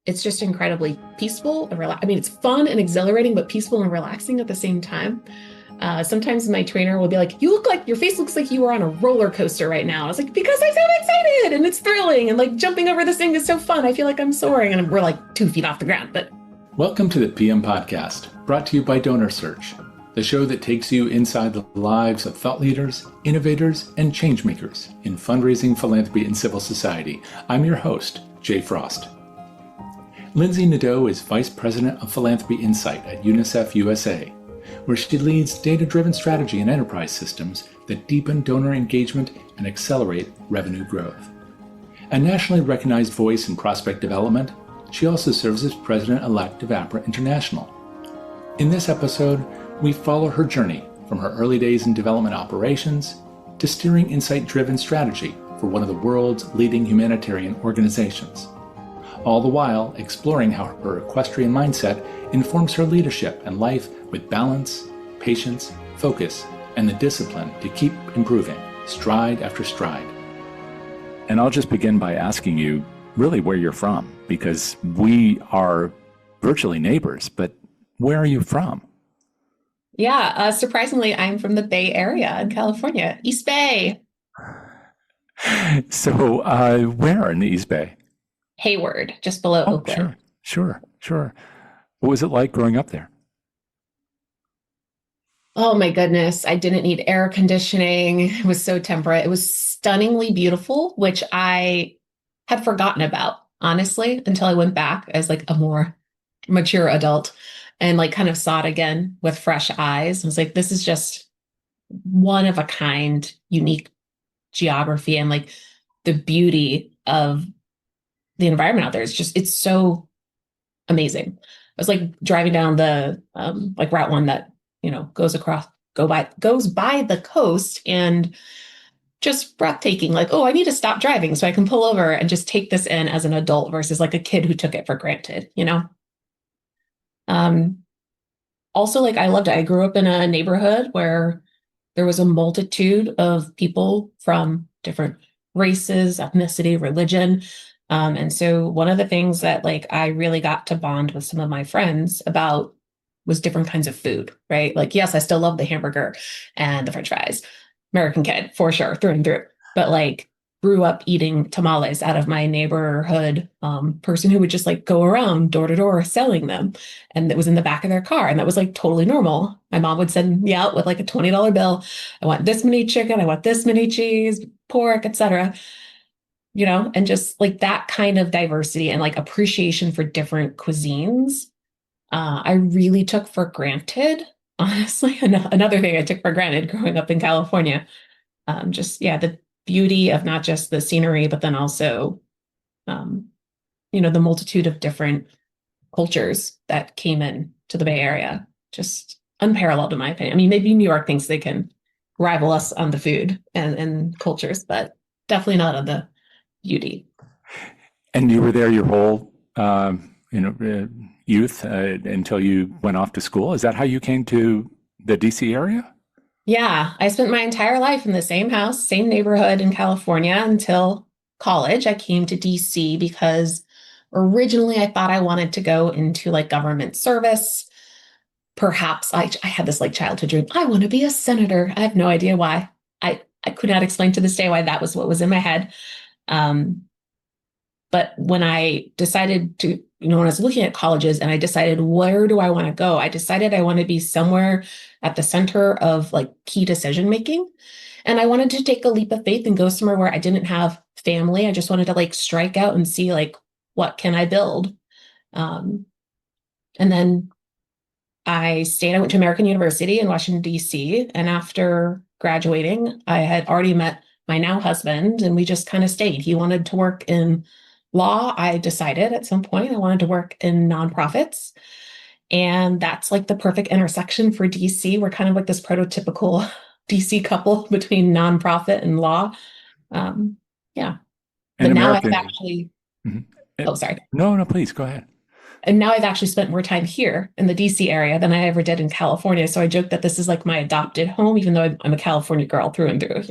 It's just incredibly peaceful and I mean, it's fun and exhilarating, but peaceful and relaxing at the same time. Sometimes my trainer will be like, "You look like your face looks like you were on a roller coaster right now." I was like, "Because I'm so excited and it's thrilling and like jumping over this thing is so fun. I feel like I'm soaring and we're like 2 feet off the ground." But welcome to the PM Podcast, brought to you by DonorSearch, the show that takes you inside the lives of thought leaders, innovators, and changemakers in fundraising, philanthropy, and civil society. I'm your host, Jay Frost. Lindsey Nadeau is Vice President of Philanthropy Insight at UNICEF USA, where she leads data-driven strategy and enterprise systems that deepen donor engagement and accelerate revenue growth. A nationally recognized voice in prospect development, she also serves as President-Elect of Apra International. In this episode, we follow her journey from her early days in development operations to steering insight-driven strategy for one of the world's leading humanitarian organizations, all the while exploring how her equestrian mindset informs her leadership and life with balance, patience, focus, and the discipline to keep improving, stride after stride. And I'll just begin by asking you really where you're from, because we are virtually neighbors, but where are you from? yeah, surprisingly, I'm from the Bay Area in California, East Bay. So where in the East Bay? Hayward, just below Oh, Oakland. sure. What was it like growing up there? Oh my goodness, I didn't need air conditioning. It was so temperate. It was stunningly beautiful, which I had forgotten about, honestly, until I went back as like a more mature adult and like kind of saw it again with fresh eyes. I was like, this is just one of a kind, unique geography and like the beauty of the environment out there. It's so amazing. I was like driving down the like Route 1 that, goes by the coast and just breathtaking. Like, oh, I need to stop driving so I can pull over and just take this in as an adult versus like a kid who took it for granted. Um, Also, like I loved it. I grew up in a neighborhood where there was a multitude of people from different races, ethnicity, religion. And so one of the things that like I really got to bond with some of my friends about was different kinds of food, right? Like, yes, I still love the hamburger and the French fries, American kid for sure, through and through. But like grew up eating tamales out of my neighborhood person who would just like go around door to door selling them. And it was in the back of their car. And that was like totally normal. My mom would send me out with like a $20 bill. I want this many chicken. I want this many cheese, pork, etc. And just like that kind of diversity and like appreciation for different cuisines, I really took for granted. Honestly, another thing I took for granted growing up in California, the beauty of not just the scenery, but then also, the multitude of different cultures that came in to the Bay Area, just unparalleled in my opinion. I mean, maybe New York thinks they can rival us on the food and cultures, but definitely not on the beauty. And you were there your whole, youth until you went off to school. Is that how you came to the DC area? Yeah, I spent my entire life in the same house, same neighborhood in California until college. I came to DC because originally I thought I wanted to go into like government service. Perhaps I had this like childhood dream. I want to be a senator. I have no idea why. I could not explain to this day why that was what was in my head. But when I decided to, when I was looking at colleges and I decided, where do I want to go? I decided I want to be somewhere at the center of like key decision making. And I wanted to take a leap of faith and go somewhere where I didn't have family. I just wanted to like strike out and see like, what can I build? And then I went to American University in Washington, D.C. And after graduating, I had already met my now husband and we just kind of stayed. He wanted to work in law. I decided at some point I wanted to work in nonprofits. And that's like the perfect intersection for DC. We're kind of like this prototypical DC couple between nonprofit and law. Yeah. And But now I've American. actually, Mhm. oh, sorry. No, please go ahead. And now I've actually spent more time here in the DC area than I ever did in California. So I joke that this is like my adopted home, even though I'm a California girl through and through.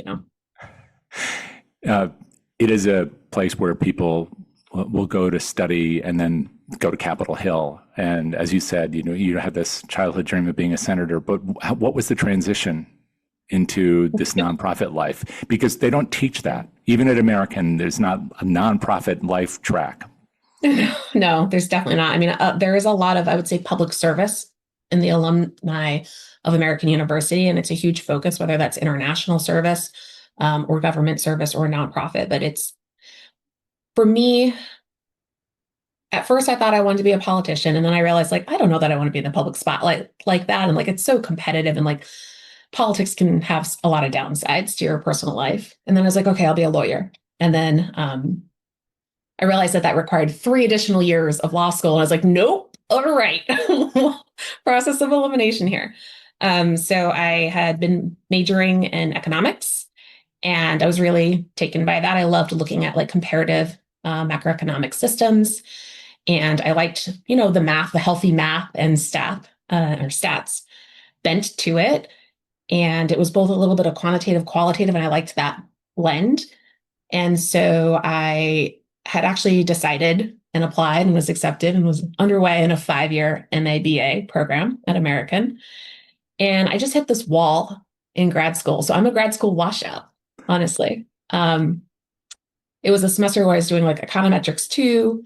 It is a place where people will go to study and then go to Capitol Hill. And as you said, you had this childhood dream of being a senator, but what was the transition into this nonprofit life? Because they don't teach that. Even at American, there's not a nonprofit life track. No, there's definitely not. I mean, there is a lot of, I would say, public service in the alumni of American University, and it's a huge focus, whether that's international service or government service or nonprofit. But it's, for me, at first I thought I wanted to be a politician, and then I realized, like, I don't know that I want to be in the public spotlight like that. And like, it's so competitive, and like politics can have a lot of downsides to your personal life. And then I was like, okay, I'll be a lawyer. And then I realized that required 3 additional years of law school. And I was like, nope, all right. Process of elimination here. So I had been majoring in economics, and I was really taken by that. I loved looking at like comparative macroeconomic systems. And I liked, the math, the healthy math and stats bent to it. And it was both a little bit of quantitative, qualitative, and I liked that blend. And so I had actually decided and applied and was accepted and was underway in a 5-year MA/BA program at American. And I just hit this wall in grad school. So I'm a grad school washout, honestly. It was a semester where I was doing like econometrics 2,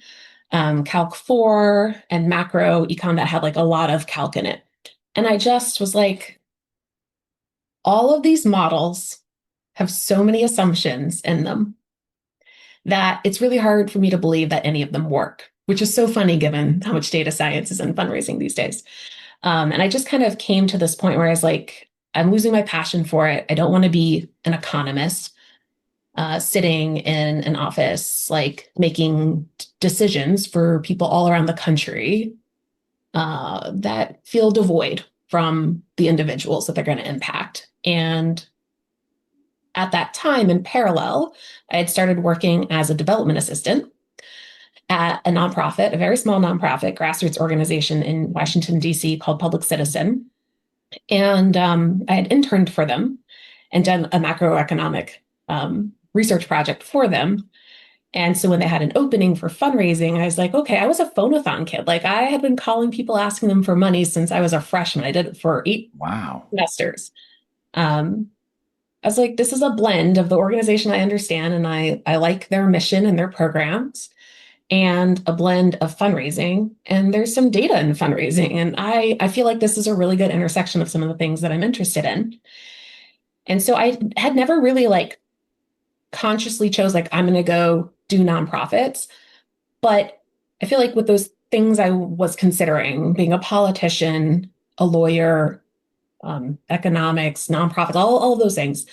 calc 4, and macro econ that had like a lot of calc in it. And I just was like, all of these models have so many assumptions in them that it's really hard for me to believe that any of them work, which is so funny given how much data science is in fundraising these days. And I just kind of came to this point where I was like, I'm losing my passion for it. I don't want to be an economist sitting in an office, like making decisions for people all around the country that feel devoid from the individuals that they're going to impact. And at that time, in parallel, I had started working as a development assistant at a nonprofit, a very small nonprofit grassroots organization in Washington, D.C. called Public Citizen. And I had interned for them and done a macroeconomic research project for them. And so when they had an opening for fundraising, I was like, okay, I was a phone-a-thon kid. Like, I had been calling people, asking them for money since I was a freshman. I did it for 8 semesters. I was like, this is a blend of the organization I understand, and I like their mission and their programs, and a blend of fundraising. And there's some data in fundraising. And I feel like this is a really good intersection of some of the things that I'm interested in. And so I had never really like consciously chose like, I'm going to go do nonprofits. But I feel like with those things I was considering, being a politician, a lawyer, economics, nonprofits, all of those things,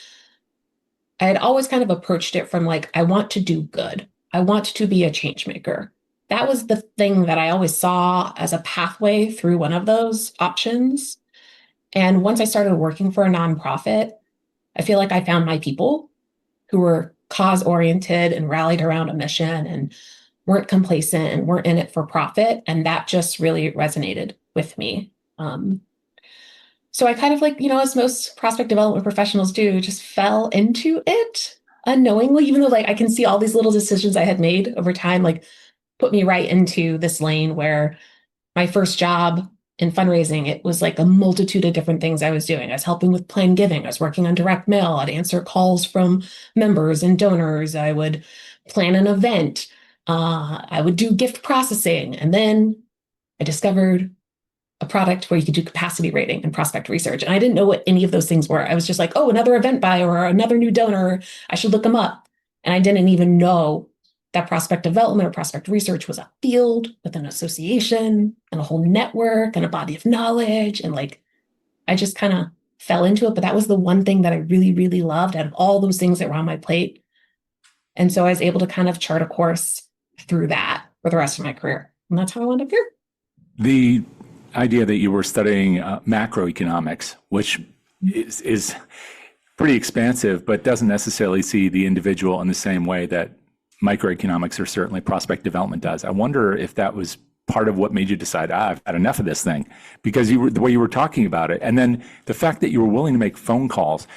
I had always kind of approached it from like, I want to do good. I want to be a change maker. That was the thing that I always saw as a pathway through one of those options. And once I started working for a nonprofit, I feel like I found my people who were cause-oriented and rallied around a mission and weren't complacent and weren't in it for profit. And that just really resonated with me. So I kind of like, as most prospect development professionals do, just fell into it unknowingly, even though like I can see all these little decisions I had made over time, like put me right into this lane where my first job in fundraising, it was like a multitude of different things I was doing. I was helping with planned giving. I was working on direct mail. I'd answer calls from members and donors. I would plan an event. I would do gift processing. And then I discovered a product where you could do capacity rating and prospect research. And I didn't know what any of those things were. I was just like, oh, another event buyer or another new donor. I should look them up. And I didn't even know that prospect development or prospect research was a field with an association and a whole network and a body of knowledge. And like, I just kind of fell into it. But that was the one thing that I really, really loved out of all those things that were on my plate. And so I was able to kind of chart a course through that for the rest of my career. And that's how I wound up here. The idea that you were studying macroeconomics, which is pretty expansive, but doesn't necessarily see the individual in the same way that microeconomics or certainly prospect development does. I wonder if that was part of what made you decide, I've had enough of this thing, because the way you were talking about it. And then the fact that you were willing to make phone calls.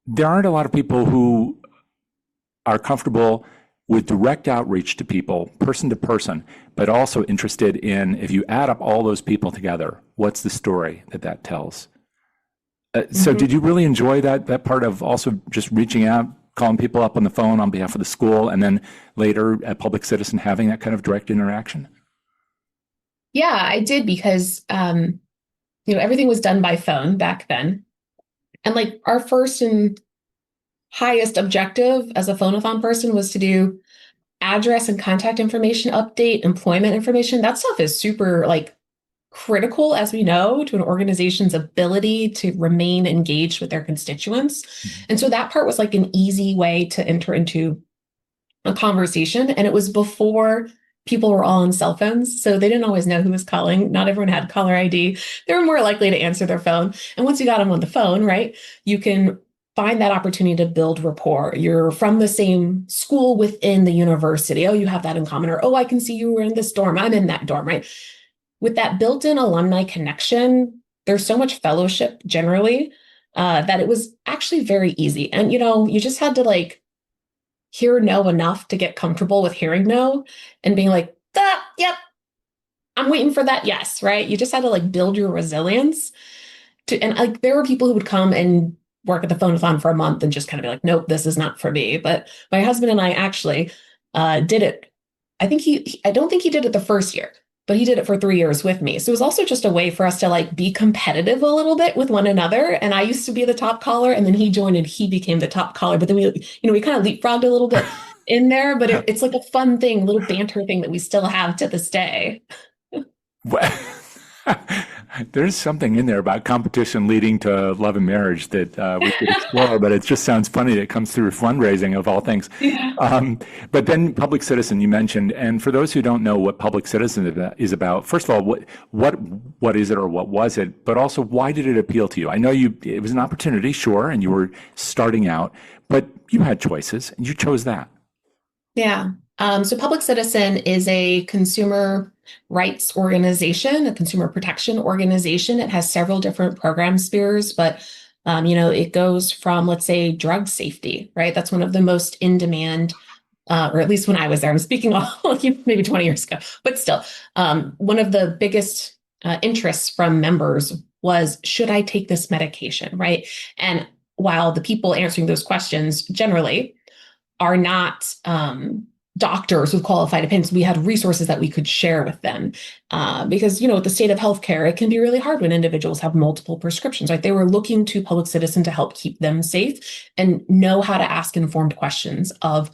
There aren't a lot of people who are comfortable with direct outreach to people, person to person, but also interested in, if you add up all those people together, what's the story that tells? So did you really enjoy that part of also just reaching out, calling people up on the phone on behalf of the school, and then later at Public Citizen having that kind of direct interaction? Yeah, I did because everything was done by phone back then. And like our first and highest objective as a phone-a-thon person was to do address and contact information update, employment information. That stuff is super like critical, as we know, to an organization's ability to remain engaged with their constituents. And so that part was like an easy way to enter into a conversation. And it was before people were all on cell phones, so they didn't always know who was calling. Not everyone had caller ID. They were more likely to answer their phone. And once you got them on the phone, right, you can find that opportunity to build rapport. You're from the same school within the university. Oh, you have that in common. Or, oh, I can see you were in this dorm. I'm in that dorm, right? With that built-in alumni connection, there's so much fellowship generally that it was actually very easy. And, you just had to like hear no enough to get comfortable with hearing no and being like, yep, I'm waiting for that yes, right? You just had to like build your resilience and like there were people who would come and work at the phone-a-thon for a month and just kind of be like, nope, this is not for me. But my husband and I actually did it. I don't think he did it the first year, but he did it for 3 years with me. So it was also just a way for us to like be competitive a little bit with one another. And I used to be the top caller, and then he joined and he became the top caller. But then we kind of leapfrogged a little bit in there, but it's like a fun thing, a little banter thing that we still have to this day. Well, there's something in there about competition leading to love and marriage that we could explore, but it just sounds funny that it comes through fundraising of all things. Yeah. But then Public Citizen, you mentioned, and for those who don't know what Public Citizen is about, first of all, what is it or what was it? But also, why did it appeal to you? I know it was an opportunity, sure, and you were starting out, but you had choices, and you chose that. Yeah. So Public Citizen is a consumer rights organization, a consumer protection organization. It has several different program spheres, but it goes from, let's say, drug safety, right? That's one of the most in demand, or at least when I was there. I'm speaking maybe 20 years ago, but still, one of the biggest interests from members was, should I take this medication, right? And while the people answering those questions generally are not doctors with qualified opinions, we had resources that we could share with them. Because, with the state of healthcare, it can be really hard when individuals have multiple prescriptions, right? They were looking to Public Citizen to help keep them safe and know how to ask informed questions of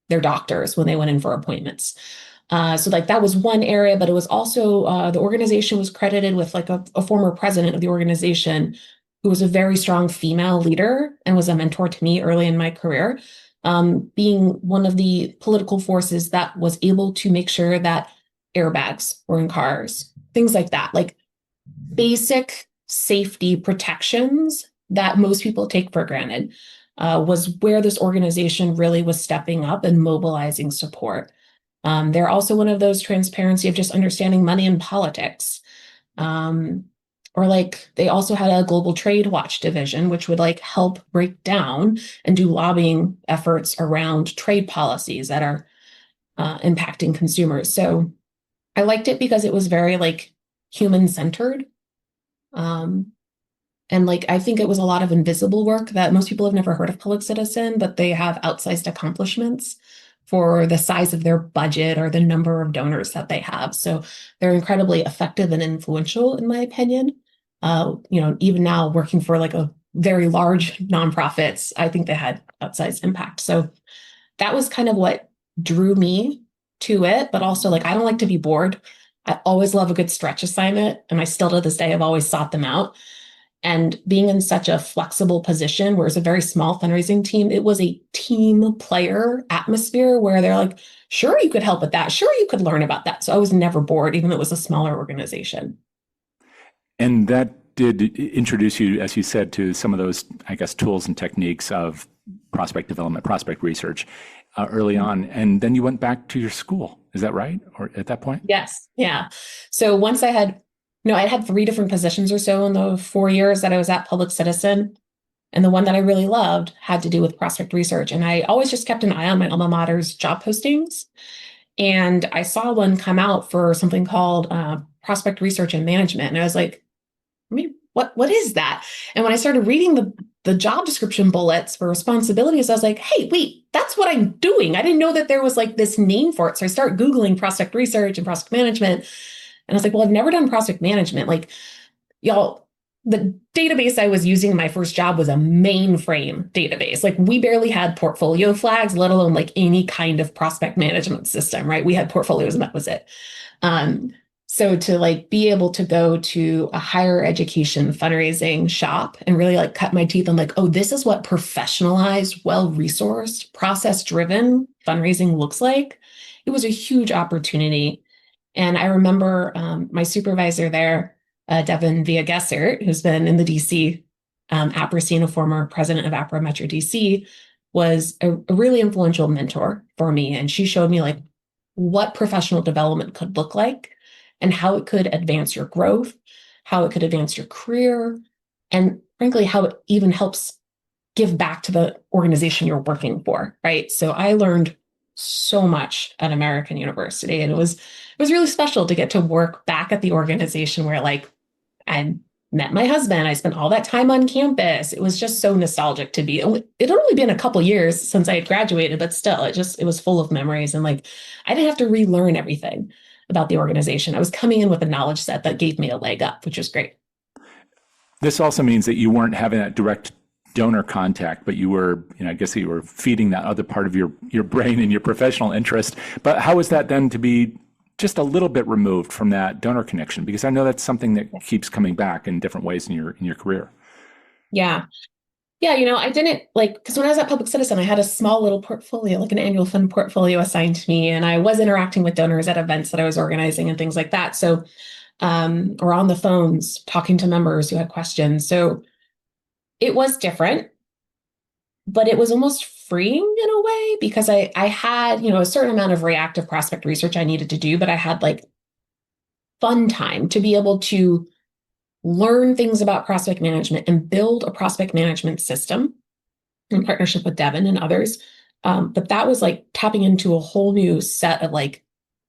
their doctors when they went in for appointments. So like that was one area, but it was also, the organization was credited with like a former president of the organization who was a very strong female leader and was a mentor to me early in my career. Being one of the political forces that was able to make sure that airbags were in cars, things like that, like basic safety protections that most people take for granted, was where this organization really was stepping up and mobilizing support. They're also one of those transparency of just understanding money in politics. Or like they also had a global trade watch division, which would like help break down and do lobbying efforts around trade policies that are impacting consumers. So I liked it because it was very like human centered. And like, I think it was a lot of invisible work that most people have never heard of Public Citizen, but they have outsized accomplishments for the size of their budget or the number of donors that they have. So they're incredibly effective and influential, in my opinion. Even now working for like a very large nonprofits, I think they had outsized impact. So that was kind of what drew me to it. But also like, I don't like to be bored. I always love a good stretch assignment. And I still to this day have always sought them out. And being in such a flexible position where it's a very small fundraising team, it was a team player atmosphere where they're like, sure, you could help with that. Sure, you could learn about that. So I was never bored, even though it was a smaller organization. And that did introduce you, as you said, to some of those, I guess, tools and techniques of prospect development, prospect research early on. And then you went back to your school. Is that right? Or at that point? Yes. Yeah. So once I had 3 different positions or so in the 4 years that I was at Public Citizen. And the one that I really loved had to do with prospect research. And I always just kept an eye on my alma mater's job postings. And I saw one come out for something called prospect research and management. And I was like, I mean, what is that? And when I started reading the job description bullets for responsibilities, I was like, hey, wait, that's what I'm doing. I didn't know that there was like this name for it. So I start Googling prospect research and prospect management. And I was like, well, I've never done prospect management. Like, y'all, the database I was using in my first job was a mainframe database. Like, we barely had portfolio flags, let alone like any kind of prospect management system, right? We had portfolios and that was it. So to like be able to go to a higher education fundraising shop and really like cut my teeth on like, oh, this is what professionalized, well-resourced, process-driven fundraising looks like. It was a huge opportunity. And I remember my supervisor there, Devin Via-Gessert, who's been in the DC Apra scene, a former president of Apra Metro DC, was a really influential mentor for me. And she showed me like what professional development could look like and how it could advance your growth, how it could advance your career, and frankly, how it even helps give back to the organization you're working for, right? So I learned so much at American University, and it was really special to get to work back at the organization where like I met my husband. I spent all that time on campus. It was just so nostalgic to be. It had only been a couple years since I had graduated, but still, it was full of memories. And like, I didn't have to relearn everything about the organization. I was coming in with a knowledge set that gave me a leg up, which was great. This also means that you weren't having that direct donor contact, but you were, I guess you were feeding that other part of your brain and your professional interest. But how is that then to be just a little bit removed from that donor connection? Because I know that's something that keeps coming back in different ways in your career. Yeah. Yeah, I didn't because when I was at Public Citizen, I had a small little portfolio, like an annual fund portfolio assigned to me, and I was interacting with donors at events that I was organizing and things like that. So, or on the phones, talking to members who had questions. So it was different, but it was almost freeing in a way because I had, a certain amount of reactive prospect research I needed to do, but I had like fun time to be able to learn things about prospect management and build a prospect management system in partnership with Devin and others. But that was like tapping into a whole new set of like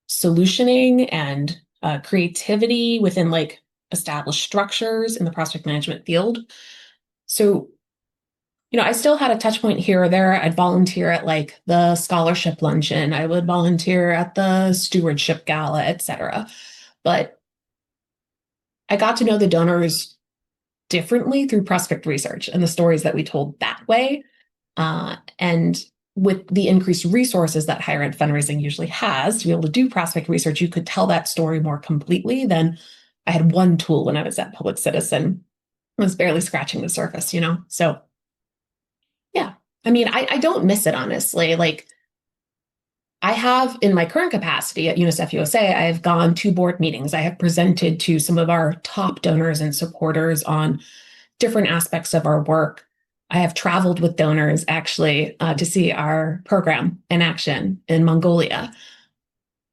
solutioning and creativity within like established structures in the prospect management field. So, I still had a touch point here or there. I'd volunteer at like the scholarship luncheon. I would volunteer at the stewardship gala, et cetera. But I got to know the donors differently through prospect research and the stories that we told that way. And with the increased resources that higher ed fundraising usually has to be able to do prospect research, you could tell that story more completely than I had one tool when I was at Public Citizen. I was barely scratching the surface, So, yeah, I mean, I don't miss it, honestly. Like, I have, in my current capacity at UNICEF USA, I have gone to board meetings. I have presented to some of our top donors and supporters on different aspects of our work. I have traveled with donors actually to see our program in action in Mongolia.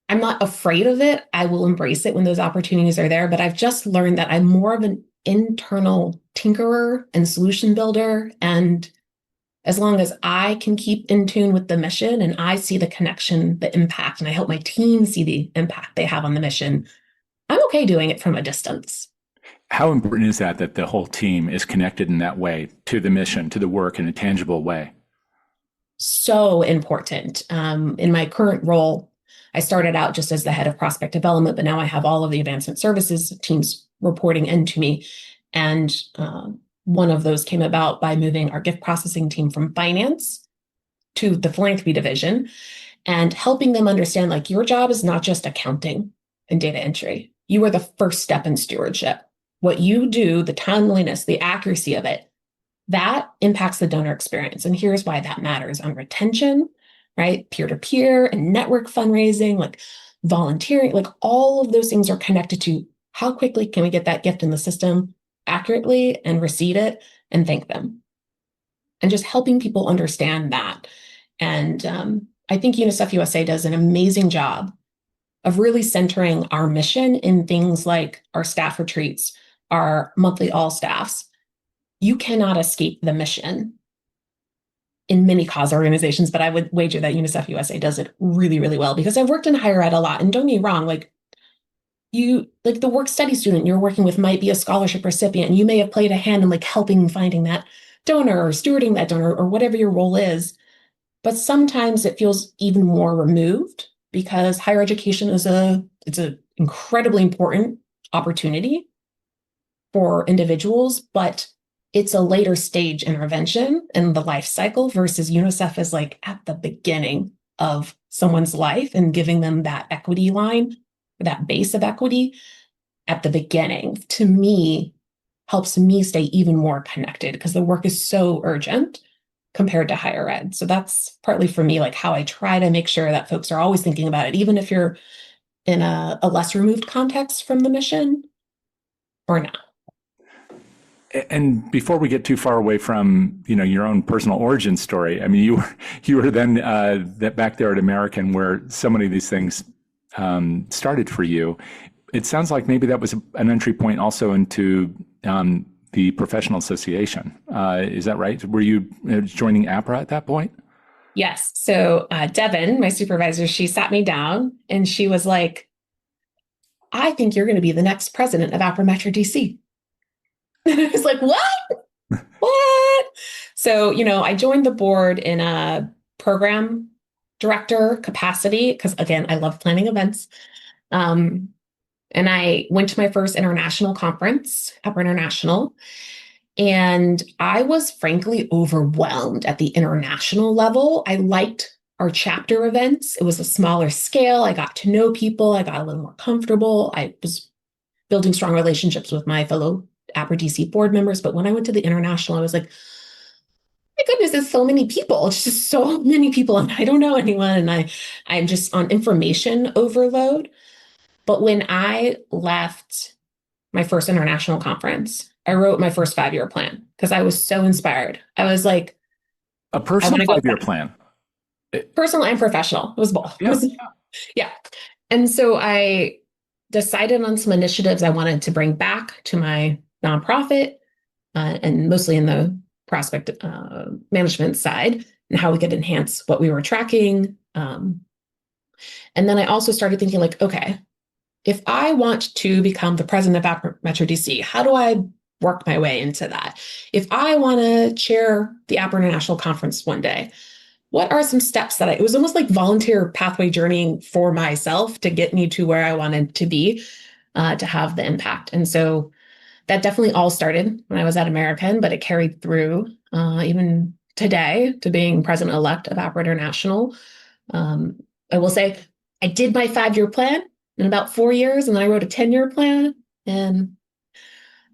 I'm not afraid of it. I will embrace it when those opportunities are there, but I've just learned that I'm more of an internal tinkerer and solution builder. And as long as I can keep in tune with the mission and I see the connection, the impact, and I help my team see the impact they have on the mission, I'm okay doing it from a distance. How important is that the whole team is connected in that way to the mission, to the work in a tangible way? So important. In my current role, I started out just as the head of prospect development, but now I have all of the advancement services teams reporting into me. And one of those came about by moving our gift processing team from finance to the philanthropy division and helping them understand, like, your job is not just accounting and data entry. You are the first step in stewardship. What you do, the timeliness, the accuracy of it, that impacts the donor experience. And here's why that matters on retention, right? Peer-to-peer and network fundraising, like volunteering, like all of those things are connected to how quickly can we get that gift in the system accurately and receipt it and thank them. And just helping people understand that. And I think UNICEF USA does an amazing job of really centering our mission in things like our staff retreats, our monthly all staffs, you cannot escape the mission in many cause organizations, but I would wager that UNICEF USA does it really, really well because I've worked in higher ed a lot. And don't get me wrong, like the work study student you're working with might be a scholarship recipient. And you may have played a hand in like helping finding that donor or stewarding that donor or whatever your role is. But sometimes it feels even more removed because higher education is it's an incredibly important opportunity for individuals, but it's a later stage intervention in the life cycle versus UNICEF is like at the beginning of someone's life and giving them that equity line, that base of equity at the beginning, to me, helps me stay even more connected because the work is so urgent compared to higher ed. So that's partly for me, like how I try to make sure that folks are always thinking about it, even if you're in a less removed context from the mission or not. And before we get too far away from, your own personal origin story, I mean, you were then back there at American where so many of these things started for you. It sounds like maybe that was an entry point also into the professional association. Is that right? Were you joining APRA at that point? Yes. So Devin, my supervisor, she sat me down and she was like, I think you're going to be the next president of Apra Metro DC. And I was like, what? What? So, I joined the board in a program director capacity because, again, I love planning events. And I went to my first international conference, Apra International, and I was frankly overwhelmed at the international level. I liked our chapter events. It was a smaller scale. I got to know people. I got a little more comfortable. I was building strong relationships with my fellow Apra DC board members. But when I went to the international, I was like, my goodness, there's so many people. It's just so many people. And I don't know anyone. And I'm just on information overload. But when I left my first international conference, I wrote my first 5-year plan because I was so inspired. I was like, a personal 5-year plan. Personal and professional. It was both. Yeah. Yeah. And so I decided on some initiatives I wanted to bring back to my nonprofit, and mostly in the prospect management side and how we could enhance what we were tracking. And then I also started thinking like, okay, if I want to become the president of Apra Metro DC, how do I work my way into that? If I want to chair the Apra International Conference one day, what are some steps that it was almost like volunteer pathway journeying for myself to get me to where I wanted to be, to have the impact. And so that definitely all started when I was at American, but it carried through even today to being President-Elect of Apra International. I will say I did my 5-year plan in about 4 years, and then I wrote a 10-year plan. And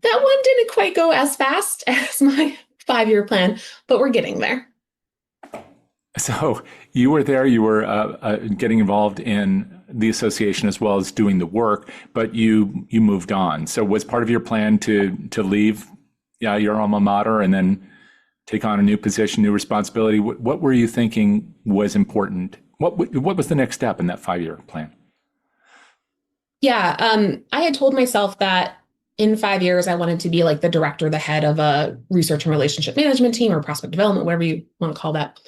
that one didn't quite go as fast as my 5-year plan, but we're getting there. So you were there, you were getting involved in the association as well as doing the work, but you moved on. So was part of your plan to leave your alma mater and then take on a new position, new responsibility? What were you thinking was important? What was the next step in that 5-year plan? Yeah, I had told myself that in 5 years, I wanted to be like the director, the head of a research and relationship management team or prospect development, whatever you want to call that.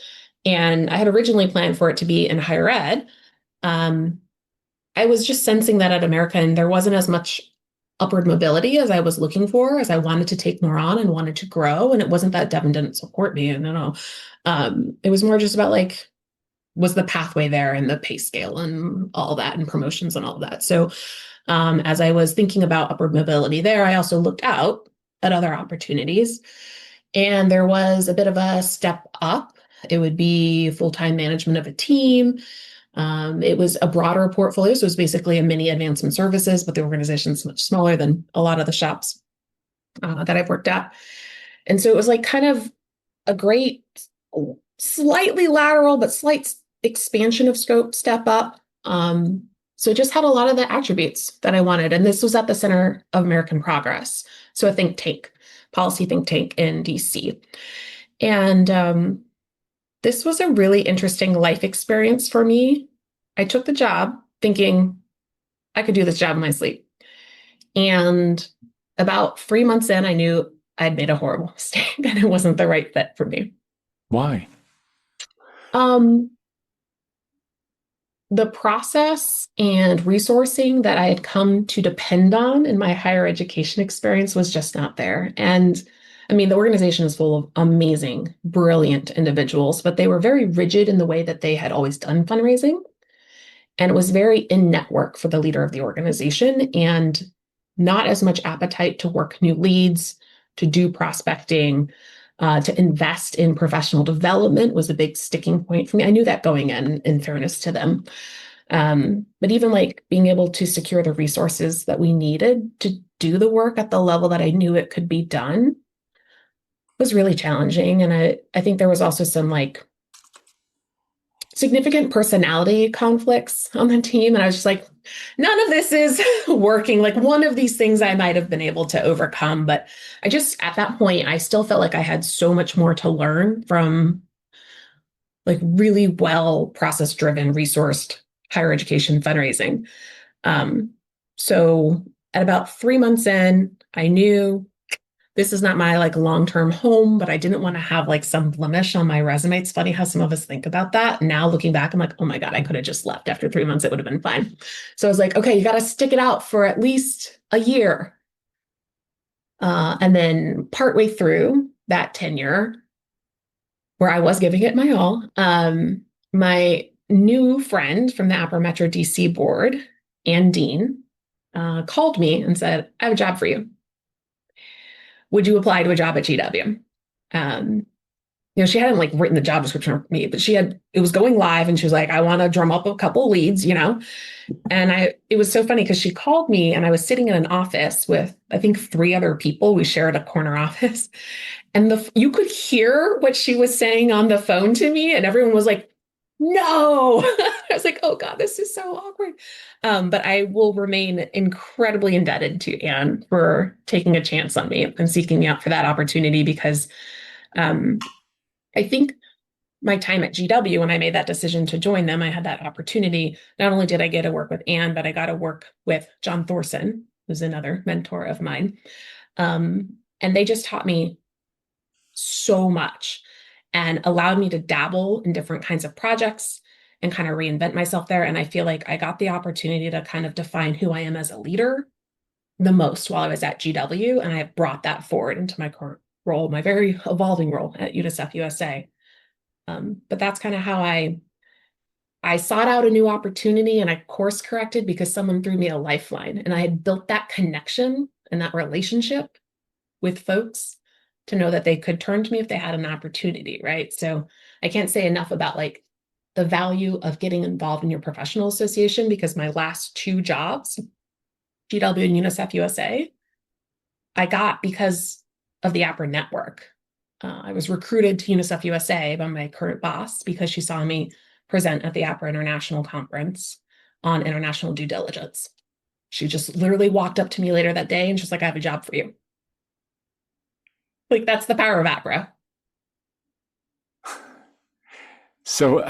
And I had originally planned for it to be in higher ed. I was just sensing that at American, there wasn't as much upward mobility as I was looking for, as I wanted to take more on and wanted to grow. And it wasn't that Devin didn't support me. No. It was more just about like, was the pathway there and the pay scale and all that and promotions and all that. So as I was thinking about upward mobility there, I also looked out at other opportunities. And there was a bit of a step up. It would be full-time management of a team. It was a broader portfolio. So it was basically a mini advancement services, but the organization's much smaller than a lot of the shops that I've worked at. And so it was like kind of a great, slightly lateral, but slight expansion of scope, step up. So it just had a lot of the attributes that I wanted. And this was at the Center of American Progress. So a think tank, policy think tank in DC. And this was a really interesting life experience for me. I took the job thinking I could do this job in my sleep. And about 3 months in, I knew I'd made a horrible mistake and it wasn't the right fit for me. Why? Um, the process and resourcing that I had come to depend on in my higher education experience was just not there. And I mean, the organization is full of amazing, brilliant individuals, but they were very rigid in the way that they had always done fundraising. And it was very in network for the leader of the organization and not as much appetite to work new leads, to do prospecting, to invest in professional development was a big sticking point for me. I knew that going in fairness to them. But even like being able to secure the resources that we needed to do the work at the level that I knew it could be done was really challenging. And I think there was also some like significant personality conflicts on the team. And I was just like, none of this is working. Like one of these things I might have been able to overcome. But I just, at that point, I still felt like I had so much more to learn from like really well process driven, resourced higher education fundraising. So at about 3 months in, I knew this is not my like long-term home, but I didn't want to have like some blemish on my resume. It's funny how some of us think about that. Now looking back, I'm like, oh my God, I could have just left after 3 months. It would have been fine. So I was like, okay, you got to stick it out for at least a year. And then partway through that tenure, where I was giving it my all, my new friend from the Apra Metro DC board, Ann Dean, called me and said, I have a job for you. Would you apply to a job at GW? She hadn't like written the job description for me, but it was going live and she was like, I want to drum up a couple of leads, And it was so funny because she called me and I was sitting in an office with, I think 3 other people. We shared a corner office and you could hear what she was saying on the phone to me and everyone was like, no. I was like, oh God, this is so awkward. But I will remain incredibly indebted to Anne for taking a chance on me and seeking me out for that opportunity because I think my time at GW, when I made that decision to join them, I had that opportunity. Not only did I get to work with Anne, but I got to work with John Thorson, who's another mentor of mine. And they just taught me so much and allowed me to dabble in different kinds of projects and kind of reinvent myself there. And I feel like I got the opportunity to kind of define who I am as a leader the most while I was at GW. And I have brought that forward into my current role, my very evolving role at UNICEF USA. But that's kind of how I sought out a new opportunity and I course corrected because someone threw me a lifeline and I had built that connection and that relationship with folks to know that they could turn to me if they had an opportunity, right? So I can't say enough about like the value of getting involved in your professional association because my last 2 jobs, GW and UNICEF USA, I got because of the Apra network. I was recruited to UNICEF USA by my current boss because she saw me present at the Apra International conference on international due diligence. She just literally walked up to me later that day and she's like, I have a job for you. Like, that's the power of Apra. So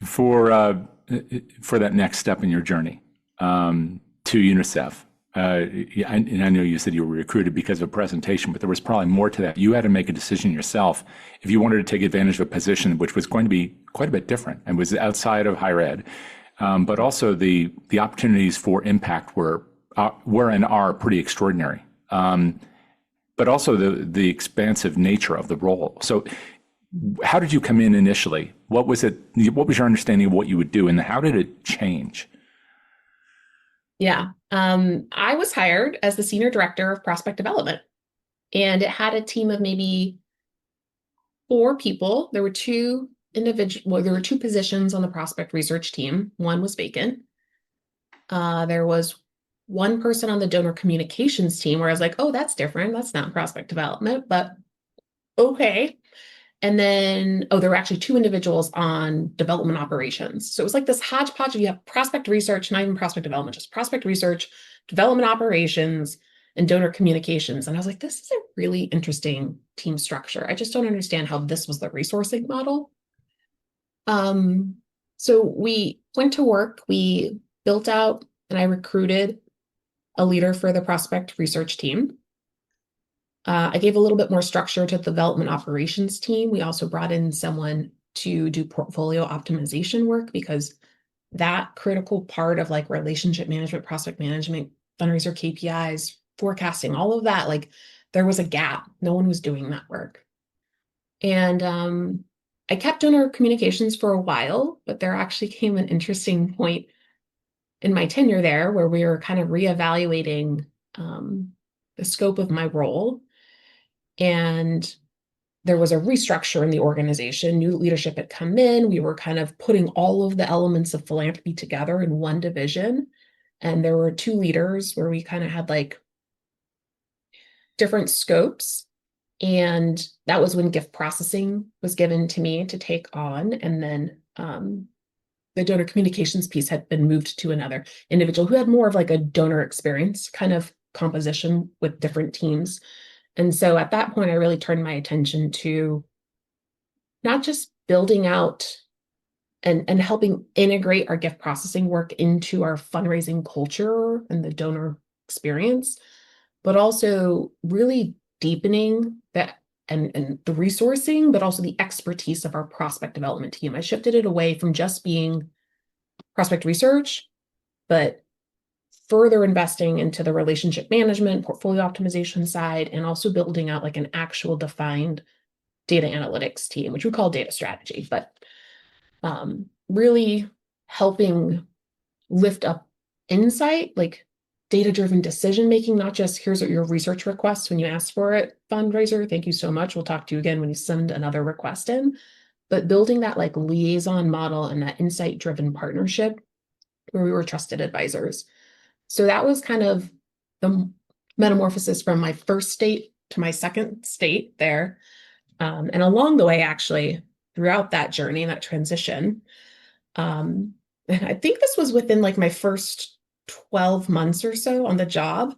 for that next step in your journey to UNICEF, and I know you said you were recruited because of a presentation, but there was probably more to that. You had to make a decision yourself if you wanted to take advantage of a position which was going to be quite a bit different and was outside of higher ed, but also the opportunities for impact were and are pretty extraordinary. But also the expansive nature of the role. So how did you come in initially? What was your understanding of what you would do and how did it change? Yeah. I was hired as the senior director of prospect development and it had a team of maybe 4 people. There were 2 positions on the prospect research team. One was vacant. There was 1 person on the donor communications team where I was like, oh, that's different. That's not prospect development, but okay. And then, there were actually 2 individuals on development operations. So it was like this hodgepodge. You have prospect research, not even prospect development, just prospect research, development operations, and donor communications. And I was like, this is a really interesting team structure. I just don't understand how this was the resourcing model. So we went to work, we built out, and I recruited a leader for the prospect research team. I gave a little bit more structure to the development operations team. We also brought in someone to do portfolio optimization work because that critical part of like relationship management, prospect management, fundraiser KPIs, forecasting, all of that, like there was a gap. No one was doing that work. And I kept donor communications for a while, but there actually came an interesting point in my tenure there where we were kind of reevaluating the scope of my role. And there was a restructure in the organization. New leadership had come in. We were kind of putting all of the elements of philanthropy together in one division. And there were two leaders where we kind of had like different scopes. And that was when gift processing was given to me to take on. And then the donor communications piece had been moved to another individual who had more of like a donor experience kind of composition with different teams. And so at that point, I really turned my attention to not just building out and helping integrate our gift processing work into our fundraising culture and the donor experience, but also really deepening that and the resourcing, but also the expertise of our prospect development team. I shifted it away from just being prospect research, but further investing into the relationship management, portfolio optimization side, and also building out like an actual defined data analytics team, which we call data strategy, but really helping lift up insight, like data-driven decision-making, not just here's what your research request when you ask for it, fundraiser, thank you so much, we'll talk to you again when you send another request in, but building that like liaison model and that insight-driven partnership where we were trusted advisors. So that was kind of the metamorphosis from my first state to my second state there. And along the way, actually, throughout that journey, that transition, and I think this was within like my first 12 months or so on the job.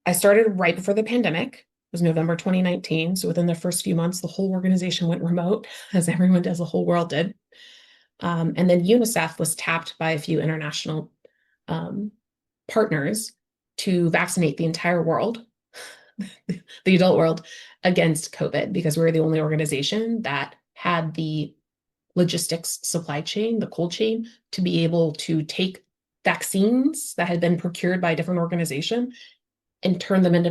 I started right before the pandemic. It was November 2019. So within the first few months, the whole organization went remote, as everyone does, the whole world did. And then UNICEF was tapped by a few international partners to vaccinate the entire world, the adult world, against COVID, because we were the only organization that had the logistics supply chain, the cold chain, to be able to take vaccines that had been procured by a different organization and turn them into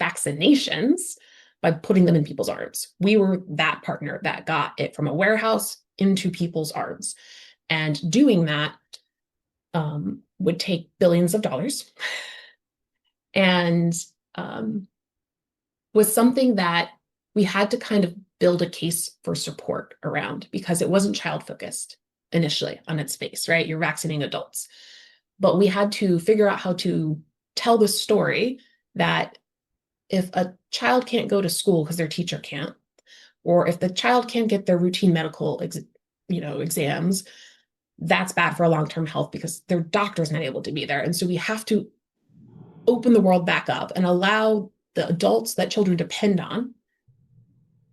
vaccinations by putting them in people's arms. We were that partner that got it from a warehouse into people's arms. And doing that would take billions of dollars and was something that we had to kind of build a case for support around because it wasn't child focused initially on its face, right? You're vaccinating adults. But we had to figure out how to tell the story that if a child can't go to school because their teacher can't, or if the child can't get their routine medical exams, that's bad for long-term health because their doctor's not able to be there. And so we have to open the world back up and allow the adults that children depend on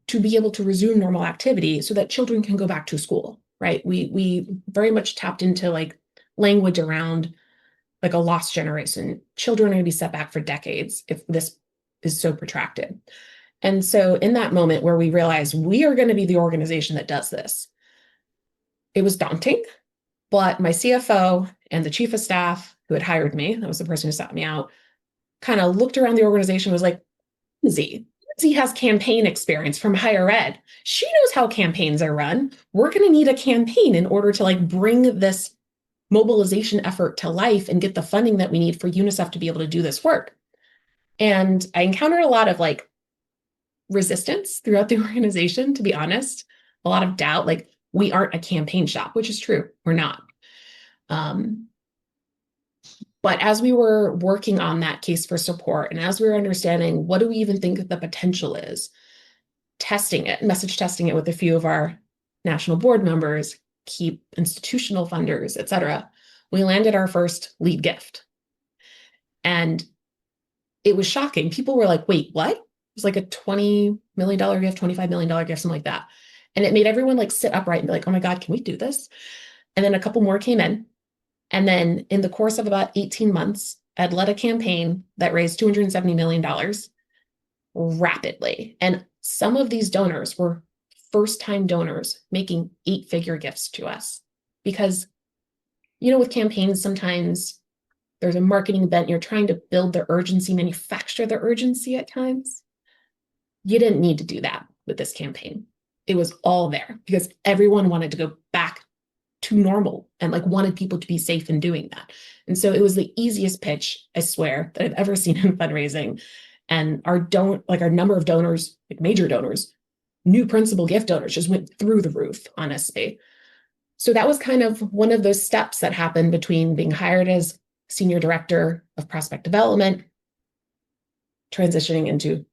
to be able to resume normal activity so that children can go back to school, right? We very much tapped into like language around like a lost generation. Children are going to be set back for decades if this is so protracted. And so in that moment where we realized we are going to be the organization that does this, it was daunting, but my CFO and the chief of staff who had hired me, that was the person who sought me out, kind of looked around the organization, was like, Lindsey has campaign experience from higher ed. She knows how campaigns are run. We're going to need a campaign in order to like bring this mobilization effort to life and get the funding that we need for UNICEF to be able to do this work. And I encountered a lot of like resistance throughout the organization, to be honest, a lot of doubt, like we aren't a campaign shop, which is true. We're not. But as we were working on that case for support, and as we were understanding what do we even think the potential is, message testing it with a few of our national board members, key institutional funders, et cetera, we landed our first lead gift. And it was shocking. People were like, wait, what? It was like a $20 million gift, $25 million gift, something like that. And it made everyone like sit upright and be like, oh my God, can we do this? And then a couple more came in. And then in the course of about 18 months, I'd led a campaign that raised $270 million rapidly. And some of these donors were first-time donors making 8-figure gifts to us. Because, with campaigns, sometimes there's a marketing event, you're trying to build the urgency, manufacture the urgency at times. You didn't need to do that with this campaign. It was all there because everyone wanted to go back to normal and wanted people to be safe in doing that. And so it was the easiest pitch, I swear, that I've ever seen in fundraising. And our number of donors, major donors, new principal gift donors, just went through the roof, honestly. So that was kind of one of those steps that happened between being hired as Senior Director of Prospect Development, transitioning into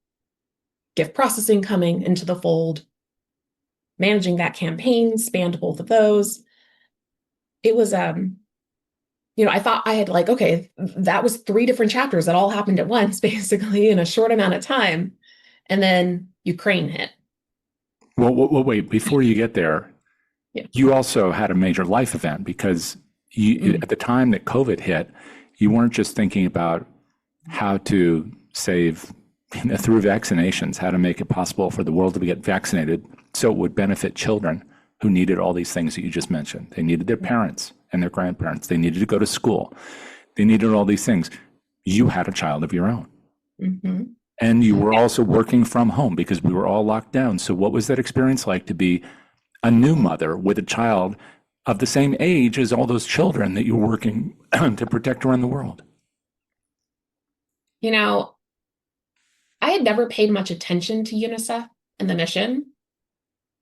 gift processing, coming into the fold, managing that campaign, spanned both of those. It was, I thought I had okay, that was 3 different chapters that all happened at once, basically, in a short amount of time. And then Ukraine hit. Well, wait, before you get there, yeah. You also had a major life event because at the time that COVID hit, you weren't just thinking about how to save through vaccinations, how to make it possible for the world to get vaccinated so it would benefit children who needed all these things that you just mentioned. They needed their parents and their grandparents. They needed to go to school. They needed all these things. You had a child of your own. Mm-hmm. And you were also working from home because we were all locked down. So what was that experience like to be a new mother with a child of the same age as all those children that you were working to protect around the world? I had never paid much attention to UNICEF and the mission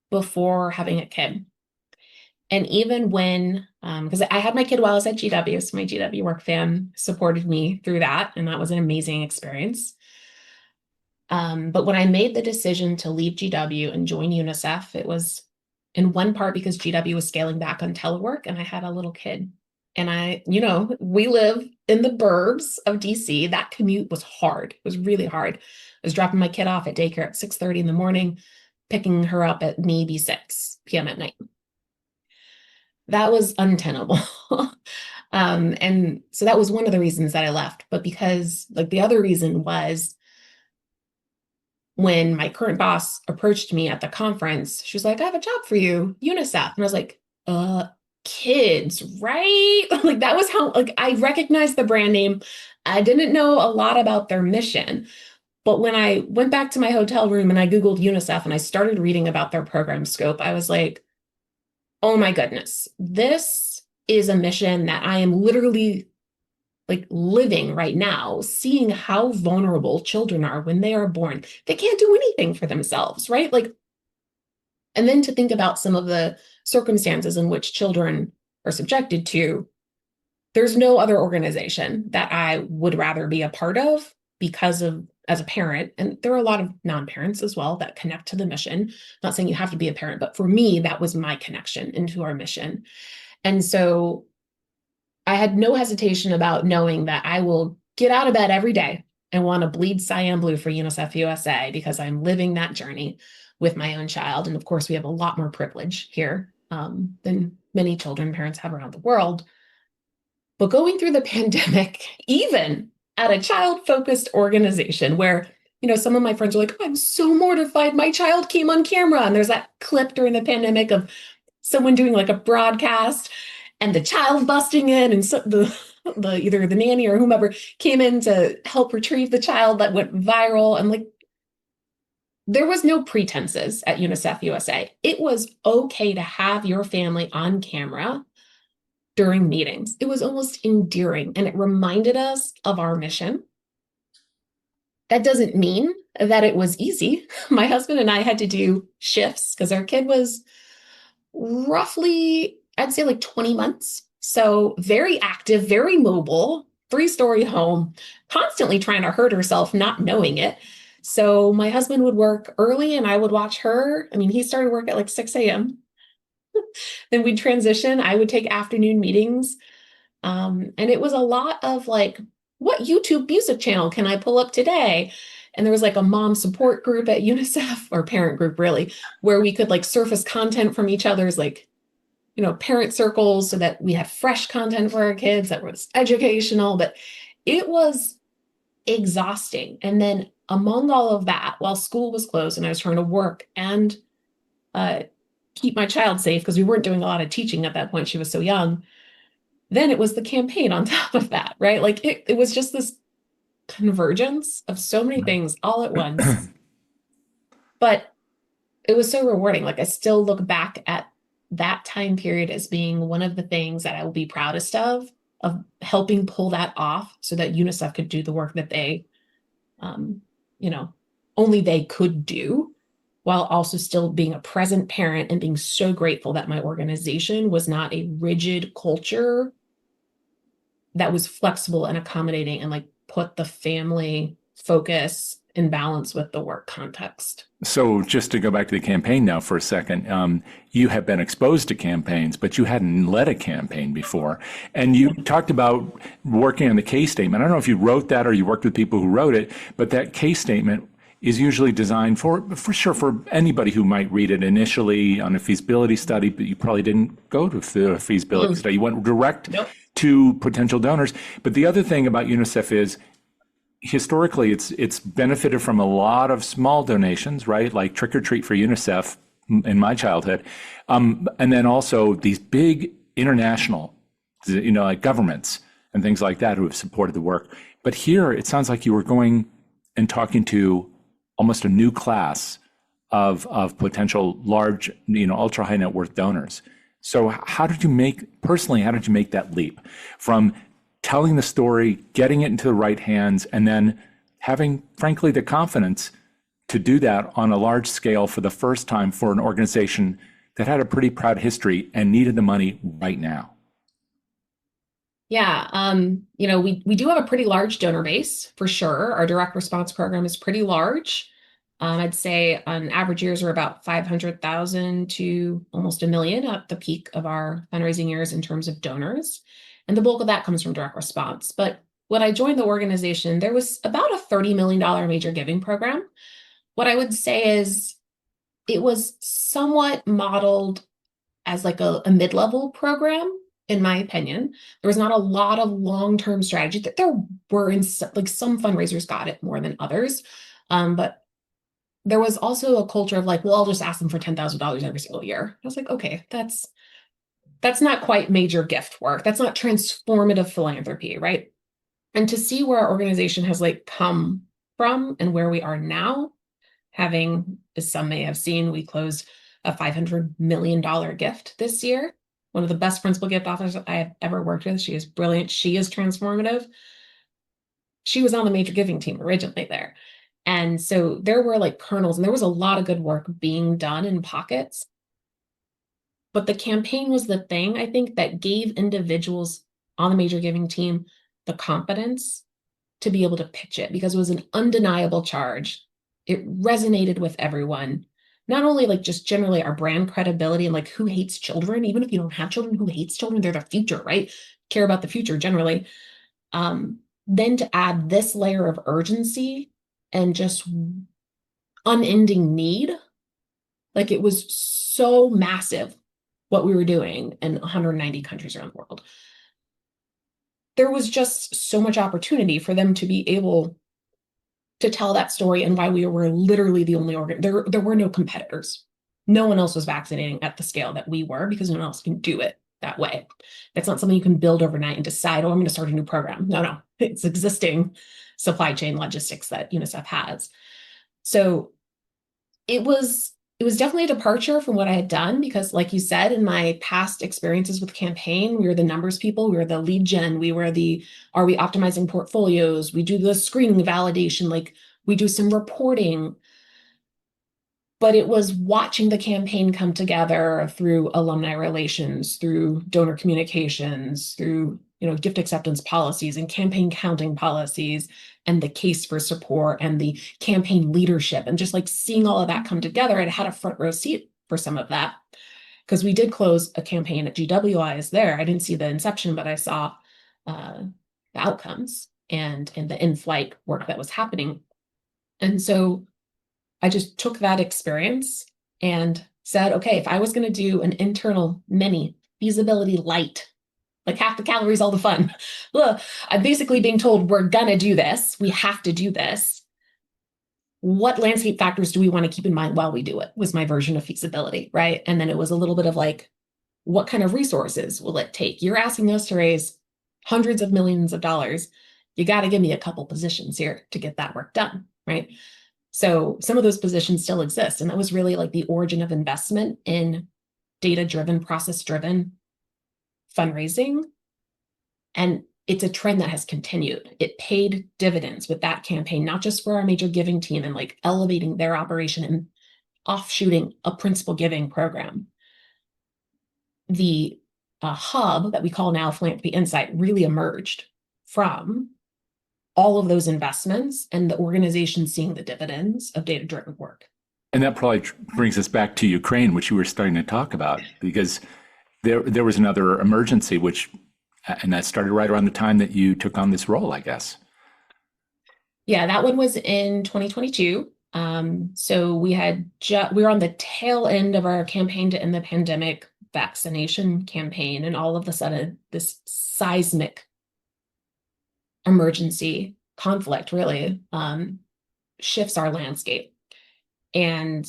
before having a kid. And even when, because I had my kid while I was at GW, so my GW work fam supported me through that, and that was an amazing experience. But when I made the decision to leave GW and join UNICEF, it was in one part because GW was scaling back on telework and I had a little kid. And we live in the burbs of DC. That commute was hard. It was really hard. I was dropping my kid off at daycare at 6:30 in the morning, picking her up at maybe 6 p.m. at night. That was untenable. And so that was one of the reasons that I left. But because the other reason was when my current boss approached me at the conference, she was like, I have a job for you, UNICEF. And I was like, kids, right? That was how, I recognized the brand name. I didn't know a lot about their mission. But when I went back to my hotel room and I Googled UNICEF and I started reading about their program scope, I was like, oh my goodness, this is a mission that I am literally living right now, seeing how vulnerable children are when they are born. They can't do anything for themselves, right? And then to think about some of the circumstances in which children are subjected to, there's no other organization that I would rather be a part of because of, as a parent, and there are a lot of non-parents as well that connect to the mission. I'm not saying you have to be a parent, but for me, that was my connection into our mission. And so I had no hesitation about knowing that I will get out of bed every day and want to bleed cyan blue for UNICEF USA because I'm living that journey with my own child. And of course, we have a lot more privilege here than many children parents have around the world. But going through the pandemic, even at a child-focused organization where, some of my friends are like, oh, I'm so mortified my child came on camera. And there's that clip during the pandemic of someone doing a broadcast and the child busting in, and so the either the nanny or whomever came in to help retrieve the child, that went viral. And there was no pretenses at UNICEF USA. It was okay to have your family on camera during meetings. It was almost endearing, and it reminded us of our mission. That doesn't mean that it was easy. My husband and I had to do shifts because our kid was roughly, I'd say 20 months. So very active, very mobile, 3-story home, constantly trying to hurt herself, not knowing it. So my husband would work early and I would watch her. I mean, he started work at 6 a.m. Then we'd transition. I would take afternoon meetings. And it was a lot of what YouTube music channel can I pull up today? And there was a mom support group at UNICEF, or parent group really, where we could surface content from each other's parent circles so that we had fresh content for our kids that was educational. But it was exhausting. And then among all of that, while school was closed and I was trying to work and keep my child safe, because we weren't doing a lot of teaching at that point, she was so young, then it was the campaign on top of that, right? Like it was just this convergence of so many things all at once. But it was so rewarding. Like I still look back at that time period as being one of the things that I will be proudest of helping pull that off so that UNICEF could do the work that they, you know, only they could do, while also still being a present parent and being so grateful that my organization was not a rigid culture that was flexible and accommodating and like put the family focus in balance with the work context. So just to go back to the campaign now for a second, you have been exposed to campaigns, but you hadn't led a campaign before. And you talked about working on the case statement. I don't know if you wrote that or you worked with people who wrote it, but that case statement is usually designed for sure for anybody who might read it initially on a feasibility study, but you probably didn't go to the feasibility study. You went direct to potential donors. But the other thing about UNICEF is historically it's benefited from a lot of small donations, right? Like Trick or Treat for UNICEF in my childhood. And then also these big international, like governments and things like that who have supported the work. But here it sounds like you were going and talking to almost a new class of potential large, ultra high net worth donors. So how did you make that leap from telling the story, getting it into the right hands, and then having, frankly, the confidence to do that on a large scale for the first time for an organization that had a pretty proud history and needed the money right now? Yeah, we do have a pretty large donor base for sure. Our direct response program is pretty large. I'd say on average years are about 500,000 to almost 1 million at the peak of our fundraising years in terms of donors. And the bulk of that comes from direct response. But when I joined the organization, there was about a $30 million major giving program. What I would say is it was somewhat modeled as like a mid-level program, in my opinion. There was not a lot of long-term strategy that there were like some fundraisers got it more than others. But there was also a culture of like, well, I'll just ask them for $10,000 every single year. I was like, okay, that's not quite major gift work. That's not transformative philanthropy, right? And to see where our organization has like come from and where we are now, having, as some may have seen, we closed a $500 million gift this year. One of the best principal gift authors I have ever worked with. She is brilliant. She is transformative. She was on the major giving team originally there. And so there were like kernels, and there was a lot of good work being done in pockets. But the campaign was the thing, I think, that gave individuals on the major giving team the confidence to be able to pitch it, because it was an undeniable charge. It resonated with everyone. Not only like just generally our brand credibility and like who hates children, even if you don't have children, who hates children? They're the future, right? Care about the future generally. Then to add this layer of urgency and just unending need, like it was so massive what we were doing in 190 countries around the world. There was just so much opportunity for them to be able to tell that story, and why we were literally the only there were no competitors. No one else was vaccinating at the scale that we were, because no one else can do it that way. It's not something you can build overnight and decide, oh, I'm going to start a new program. No, it's existing supply chain logistics that UNICEF has. So it was definitely a departure from what I had done, because like you said, in my past experiences with campaign, we were the numbers people, we were the lead gen, we were are we optimizing portfolios? We do the screening validation, like we do some reporting. But it was watching the campaign come together through alumni relations, through donor communications, through gift acceptance policies and campaign counting policies, and the case for support and the campaign leadership, and just like seeing all of that come together. And I had a front row seat for some of that, because we did close a campaign at GWI. Is there. I didn't see the inception, but I saw the outcomes and the in-flight work that was happening. And so I just took that experience and said, okay, if I was going to do an internal mini feasibility light, Like half the calories, all the fun. Look, I'm basically being told we're gonna do this. We have to do this. What landscape factors do we want to keep in mind while we do it? Was my version of feasibility, right? And then it was a little bit of like, what kind of resources will it take? You're asking us to raise hundreds of millions of dollars. You got to give me a couple positions here to get that work done, right? So some of those positions still exist. And that was really like the origin of investment in data-driven, process-driven fundraising. And it's a trend that has continued. It paid dividends with that campaign, not just for our major giving team and like elevating their operation and offshooting a principal giving program. The hub that we call now Philanthropy Insight really emerged from all of those investments and the organization seeing the dividends of data-driven work. And that probably brings us back to Ukraine, which you were starting to talk about, because there was another emergency, and that started right around the time that you took on this role, I guess. Yeah, that one was in 2022. So we were on the tail end of our campaign to end the pandemic vaccination campaign, and all of a sudden this seismic emergency conflict really shifts our landscape. And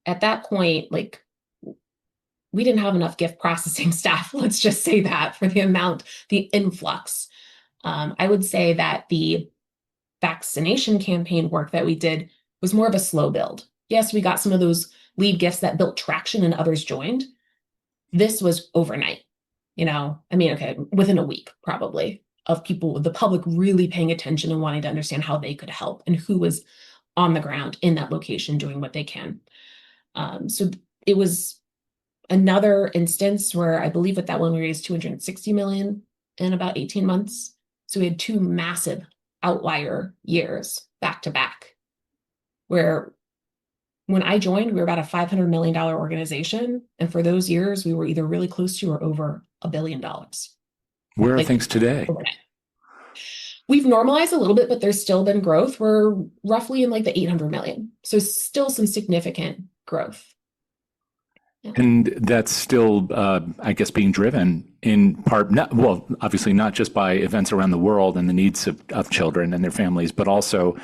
at that point, like, we didn't have enough gift processing staff, let's just say that, for the influx. I would say that the vaccination campaign work that we did was more of a slow build. Yes, we got some of those lead gifts that built traction and others joined. This was overnight, within a week probably, of people, the public really paying attention and wanting to understand how they could help and who was on the ground in that location doing what they can. So it was another instance where I believe with that one we raised $260 million in about 18 months. So we had two massive outlier years back to back, where when I joined, we were about a $500 million organization. And for those years, we were either really close to or over $1 billion. Where are things today? Overnight. We've normalized a little bit, but there's still been growth. We're roughly in like the 800 million. So still some significant growth. Yeah. And that's still, I guess, being driven in part, obviously not just by events around the world and the needs of children and their families, but also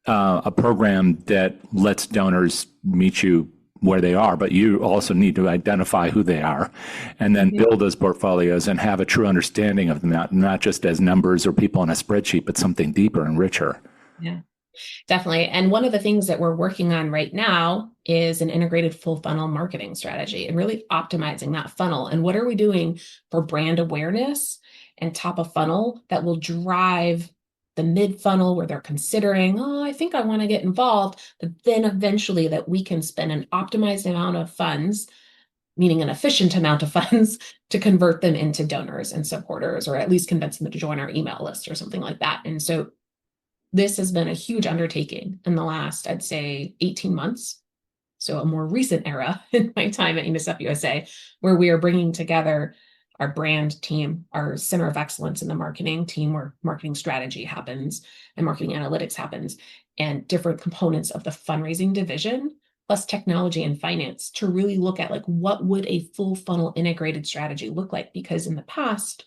a program that lets donors meet you where they are, but you also need to identify who they are and then build those portfolios and have a true understanding of them, not just as numbers or people on a spreadsheet, but something deeper and richer. Yeah, definitely. And one of the things that we're working on right now is an integrated full funnel marketing strategy and really optimizing that funnel. And what are we doing for brand awareness and top of funnel that will drive the mid funnel where they're considering, I think I want to get involved, but then eventually that we can spend an optimized amount of funds, meaning an efficient amount of funds, to convert them into donors and supporters, or at least convince them to join our email list or something like that. And so this has been a huge undertaking in the last, I'd say, 18 months. So a more recent era in my time at UNICEF USA, where we are bringing together our brand team, our center of excellence in the marketing team, where marketing strategy happens and marketing analytics happens, and different components of the fundraising division, plus technology and finance, to really look at like, what would a full funnel integrated strategy look like? Because in the past,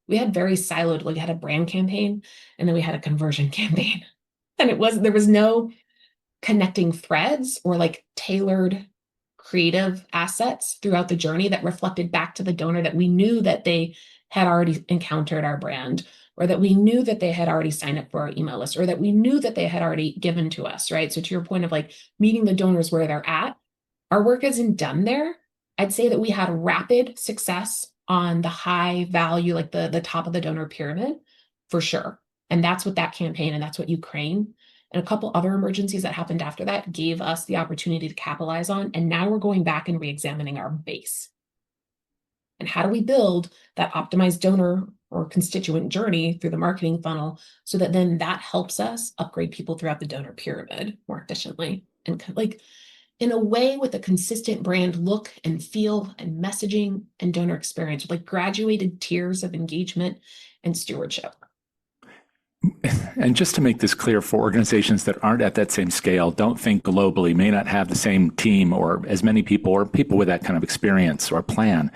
we had very siloed, like we had a brand campaign and then we had a conversion campaign. And there was no connecting threads or like tailored creative assets throughout the journey that reflected back to the donor that we knew that they had already encountered our brand, or that we knew that they had already signed up for our email list, or that we knew that they had already given to us, right? So to your point of like meeting the donors where they're at, our work isn't done there. I'd say that we had rapid success on the high value, like the top of the donor pyramid, for sure. And that's what that campaign, and that's what Ukraine and a couple other emergencies that happened after that gave us the opportunity to capitalize on. And now we're going back and re-examining our base. And how do we build that optimized donor or constituent journey through the marketing funnel so that then that helps us upgrade people throughout the donor pyramid more efficiently and like in a way with a consistent brand look and feel and messaging and donor experience with like graduated tiers of engagement and stewardship. And just to make this clear for organizations that aren't at that same scale, don't think globally, may not have the same team or as many people or people with that kind of experience or plan.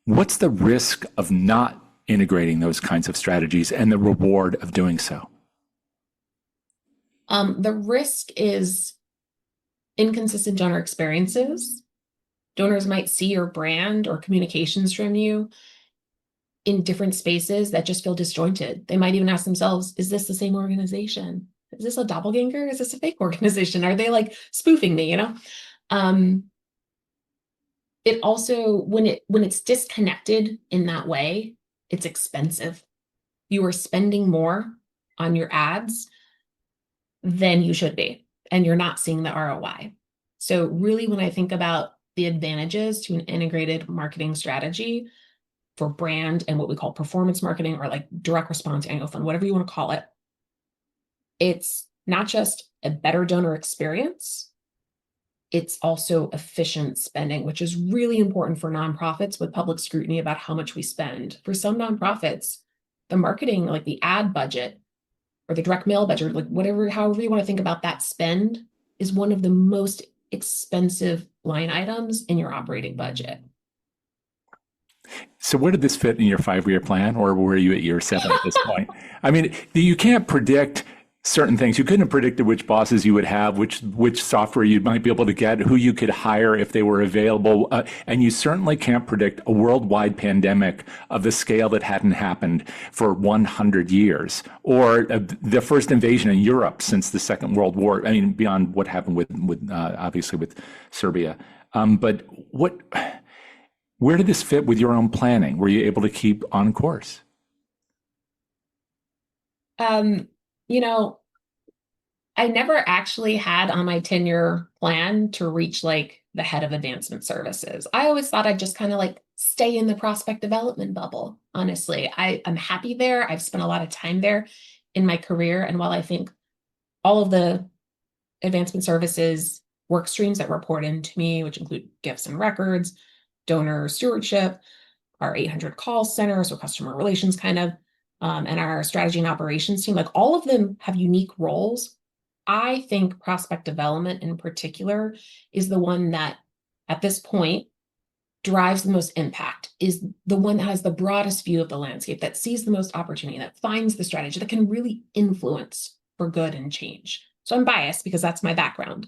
What's the risk of not integrating those kinds of strategies and the reward of doing so? The risk is inconsistent donor experiences. Donors might see your brand or communications from you in different spaces that just feel disjointed. They might even ask themselves, is this the same organization? Is this a doppelganger? Is this a fake organization? Are they like spoofing me, It also, when it's disconnected in that way, it's expensive. You are spending more on your ads than you should be, and you're not seeing the ROI. So really, when I think about the advantages to an integrated marketing strategy for brand and what we call performance marketing, or like direct response annual fund, whatever you want to call it, it's not just a better donor experience, it's also efficient spending, which is really important for nonprofits with public scrutiny about how much we spend. For some nonprofits, the marketing, like the ad budget or the direct mail budget, like whatever, however you want to think about that spend, is one of the most expensive line items in your operating budget. So where did this fit in your 5-year plan, or were you at year 7 at this point? I mean, you can't predict certain things. You couldn't have predicted which bosses you would have, which software you might be able to get, who you could hire if they were available. And you certainly can't predict a worldwide pandemic of the scale that hadn't happened for 100 years, or the first invasion in Europe since the Second World War. I mean, beyond what happened with obviously with Serbia. But where did this fit with your own planning? Were you able to keep on course? I never actually had on my 10-year plan to reach like the head of advancement services. I always thought I'd just kind of like stay in the prospect development bubble. Honestly, I'm happy there. I've spent a lot of time there in my career. And while I think all of the advancement services work streams that report into me, which include gifts and records, donor stewardship, our 800 call center, so customer relations kind of, and our strategy and operations team, like all of them have unique roles. I think prospect development in particular is the one that at this point drives the most impact, is the one that has the broadest view of the landscape, that sees the most opportunity, that finds the strategy, that can really influence for good and change. So I'm biased because that's my background.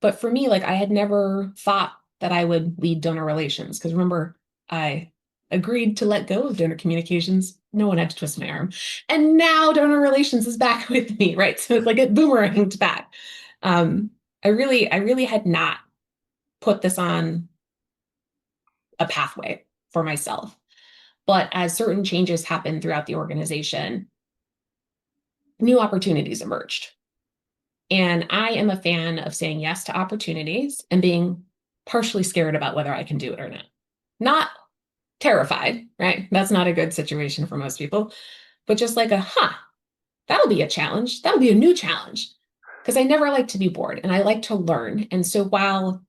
But for me, like I had never thought that I would lead donor relations, because remember, I agreed to let go of donor communications. No one had to twist my arm. And now donor relations is back with me, right? So it's like it boomeranged back. I really had not put this on a pathway for myself. But as certain changes happened throughout the organization, new opportunities emerged. And I am a fan of saying yes to opportunities and being partially scared about whether I can do it or not. Not terrified, right? That's not a good situation for most people, but just like that'll be a challenge. That'll be a new challenge. Because I never like to be bored and I like to learn. And so while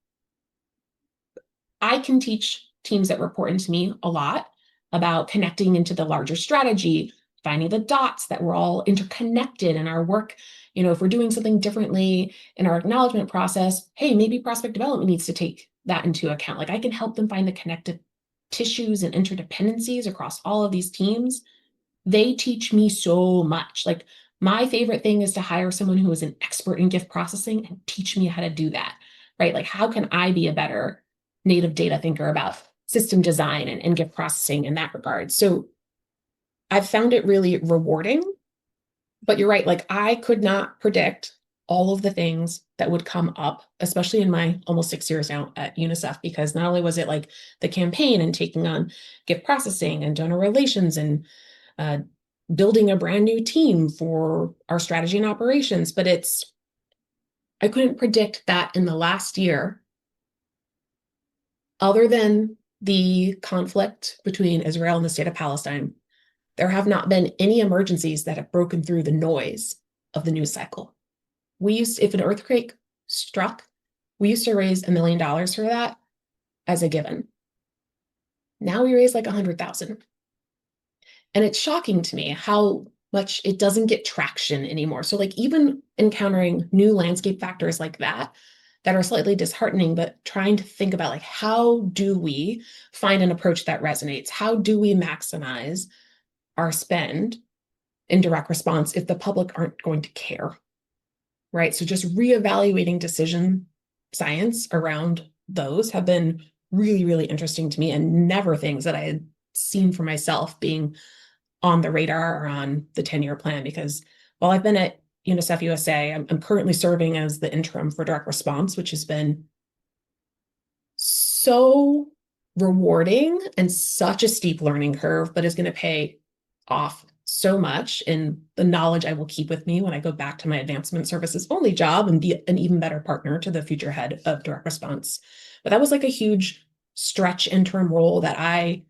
I can teach teams that report into me a lot about connecting into the larger strategy, finding the dots that we're all interconnected in our work. If we're doing something differently in our acknowledgement process, hey, maybe prospect development needs to take that into account. Like I can help them find the connective tissues and interdependencies across all of these teams. They teach me so much. Like my favorite thing is to hire someone who is an expert in gift processing and teach me how to do that, right? Like how can I be a better native data thinker about system design and gift processing in that regard? So I've found it really rewarding, but you're right. Like I could not predict all of the things that would come up, especially in my almost 6 years now at UNICEF, because not only was it like the campaign and taking on gift processing and donor relations and building a brand new team for our strategy and operations, but I couldn't predict that in the last year, other than the conflict between Israel and the state of Palestine, there have not been any emergencies that have broken through the noise of the news cycle. If an earthquake struck, we used to raise $1 million for that as a given. Now we raise like 100,000. And it's shocking to me how much it doesn't get traction anymore. So like even encountering new landscape factors like that that are slightly disheartening, but trying to think about like, how do we find an approach that resonates? How do we maximize our spend in direct response if the public aren't going to care, right? So just reevaluating decision science around those have been really, really interesting to me, and never things that I had seen for myself being on the radar or on the 10-year plan. Because while I've been at UNICEF USA, I'm currently serving as the interim for direct response, which has been so rewarding and such a steep learning curve, but is going to pay off so much in the knowledge I will keep with me when I go back to my advancement services only job and be an even better partner to the future head of direct response. But that was like a huge stretch interim role that I,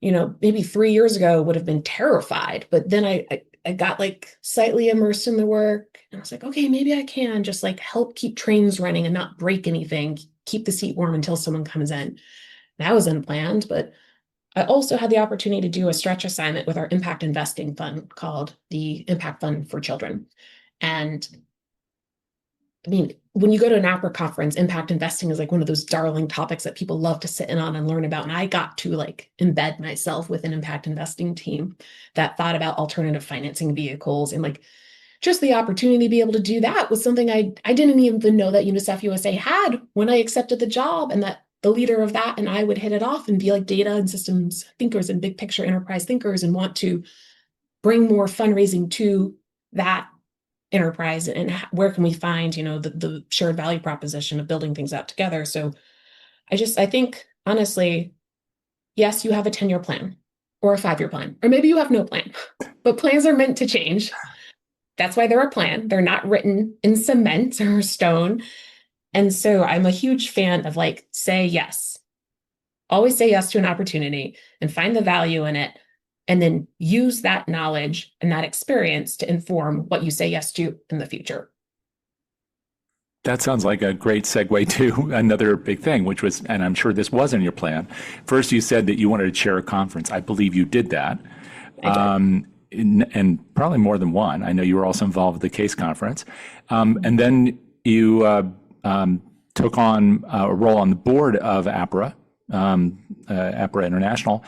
maybe 3 years ago would have been terrified. But then I got like slightly immersed in the work, and I was like, okay, maybe I can just like help keep trains running and not break anything, keep the seat warm until someone comes in. That was unplanned, but I also had the opportunity to do a stretch assignment with our impact investing fund called the Impact Fund for Children. And I mean, when you go to an APRA conference, impact investing is like one of those darling topics that people love to sit in on and learn about. And I got to like embed myself with an impact investing team that thought about alternative financing vehicles, and like just the opportunity to be able to do that was something I didn't even know that UNICEF USA had when I accepted the job, and that the leader of that and I would hit it off and be like data and systems thinkers and big picture enterprise thinkers, and want to bring more fundraising to that enterprise, and where can we find, the shared value proposition of building things out together. So I think honestly, yes, you have a 10-year plan or a 5-year plan, or maybe you have no plan, but plans are meant to change. That's why they're a plan. They're not written in cement or stone. And so I'm a huge fan of like, say yes, always say yes to an opportunity and find the value in it. And then use that knowledge and that experience to inform what you say yes to in the future. That sounds like a great segue to another big thing, which was, and I'm sure this wasn't your plan. First, you said that you wanted to chair a conference. I believe you did that. I did. And probably more than one. I know you were also involved with the CASE conference. And then you took on a role on the board of APRA, Apra International,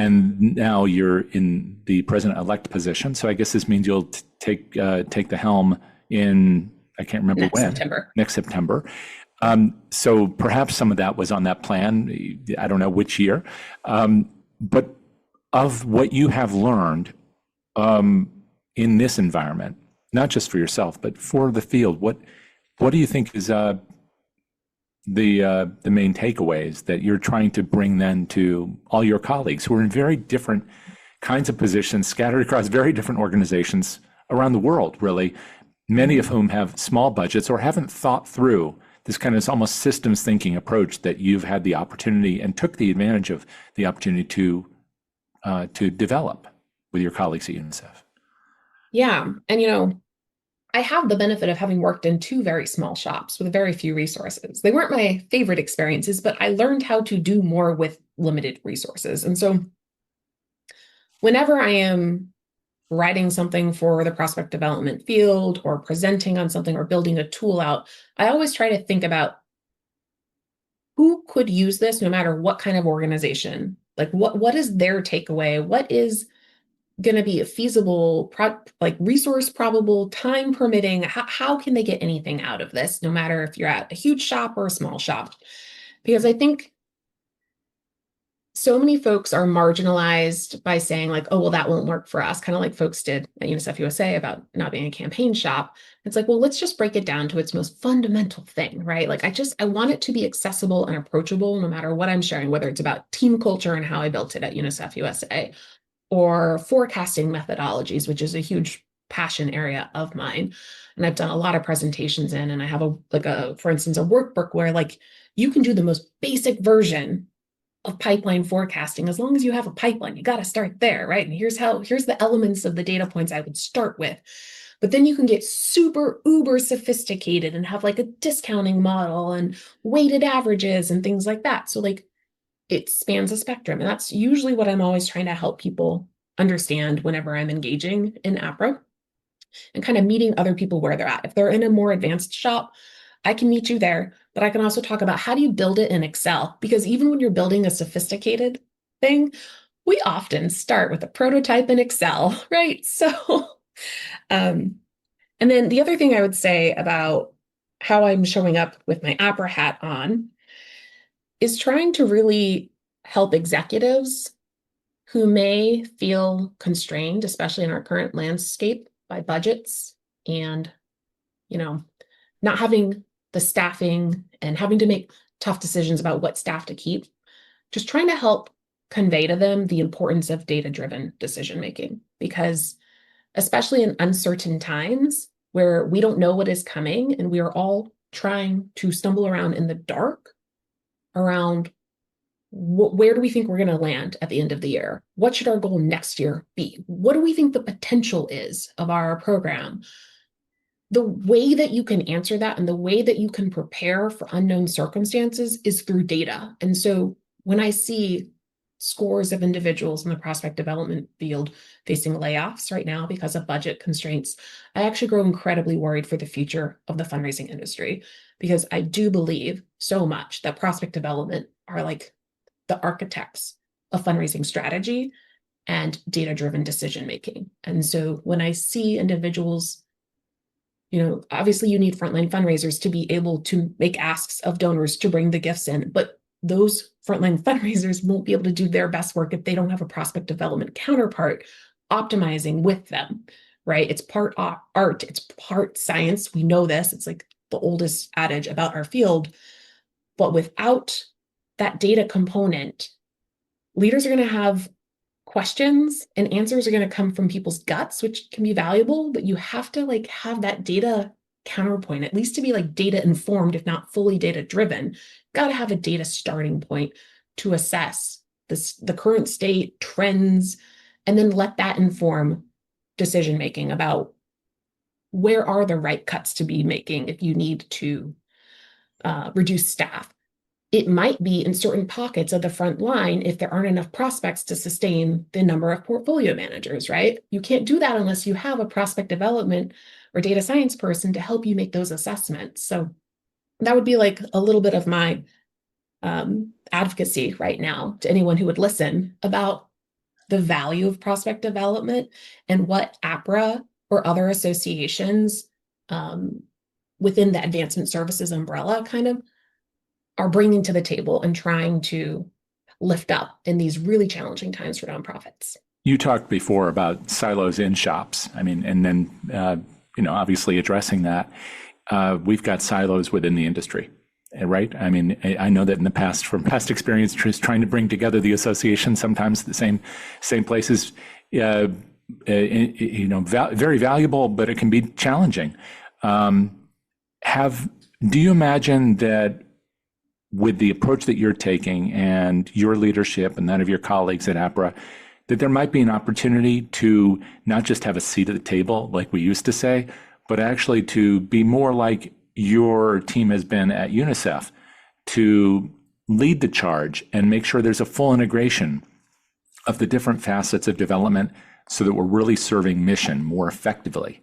and now you're in the President-Elect position. So I guess this means you'll take the helm in, I can't remember when. Next September. So perhaps some of that was on that plan. I don't know which year. But of what you have learned in this environment, not just for yourself, but for the field, what do you think is the main takeaways that you're trying to bring then to all your colleagues who are in very different kinds of positions, scattered across very different organizations around the world, really, many of whom have small budgets or haven't thought through this kind of almost systems thinking approach that you've had the opportunity and took the advantage of the opportunity to develop with your colleagues at UNICEF? Yeah. And, I have the benefit of having worked in 2 very small shops with very few resources. They weren't my favorite experiences, but I learned how to do more with limited resources. And so whenever I am writing something for the prospect development field or presenting on something or building a tool out, I always try to think about who could use this no matter what kind of organization. Like what is their takeaway? What is going to be a feasible, resource probable, time permitting? How can they get anything out of this, no matter if you're at a huge shop or a small shop? Because I think so many folks are marginalized by saying like, oh, well, that won't work for us, kind of like folks did at UNICEF USA about not being a campaign shop. It's like, well, let's just break it down to its most fundamental thing, right? Like I want it to be accessible and approachable no matter what I'm sharing, whether it's about team culture and how I built it at UNICEF USA, or forecasting methodologies, which is a huge passion area of mine. And I've done a lot of presentations in, and I have for instance, a workbook where like you can do the most basic version of pipeline forecasting. As long as you have a pipeline, you got to start there, right? And here's the elements of the data points I would start with. But then you can get super uber sophisticated and have like a discounting model and weighted averages and things like that. So like it spans a spectrum. And that's usually what I'm always trying to help people understand whenever I'm engaging in APRA, and kind of meeting other people where they're at. If they're in a more advanced shop, I can meet you there, but I can also talk about how do you build it in Excel? Because even when you're building a sophisticated thing, we often start with a prototype in Excel, right? So, and then the other thing I would say about how I'm showing up with my Apra hat on is trying to really help executives who may feel constrained, especially in our current landscape, by budgets and, not having the staffing and having to make tough decisions about what staff to keep, just trying to help convey to them the importance of data-driven decision making. Because especially in uncertain times where we don't know what is coming and we are all trying to stumble around in the dark around where do we think we're going to land at the end of the year? What should our goal next year be? What do we think the potential is of our program? The way that you can answer that and the way that you can prepare for unknown circumstances is through data. And so when I see scores of individuals in the prospect development field facing layoffs right now because of budget constraints, I actually grow incredibly worried for the future of the fundraising industry, because I do believe so much that prospect development are like the architects of fundraising strategy and data-driven decision-making. And so when I see individuals, obviously you need frontline fundraisers to be able to make asks of donors to bring the gifts in, but those frontline fundraisers won't be able to do their best work if they don't have a prospect development counterpart optimizing with them, right? It's part art, it's part science. We know this. It's like the oldest adage about our field. But without that data component, leaders are going to have questions and answers are going to come from people's guts, which can be valuable, but you have to have that data counterpoint, at least to be data informed, if not fully data driven. Got to have a data starting point to assess the current state, trends, and then let that inform decision making about where are the right cuts to be making if you need to reduce staff. It might be in certain pockets of the front line if there aren't enough prospects to sustain the number of portfolio managers, right? You can't do that unless you have a prospect development or data science person to help you make those assessments. So that would be a little bit of my advocacy right now to anyone who would listen about the value of prospect development and what APRA or other associations within the advancement services umbrella kind of are bringing to the table and trying to lift up in these really challenging times for nonprofits. You talked before about silos in shops. I mean, and then, obviously addressing that, we've got silos within the industry, right? I mean, I know that in the past, from past experience, just trying to bring together the association, sometimes the same places, very valuable, but it can be challenging. Do you imagine that with the approach that you're taking and your leadership and that of your colleagues at APRA, that there might be an opportunity to not just have a seat at the table, like we used to say, but actually to be more like your team has been at UNICEF, to lead the charge and make sure there's a full integration of the different facets of development so that we're really serving mission more effectively?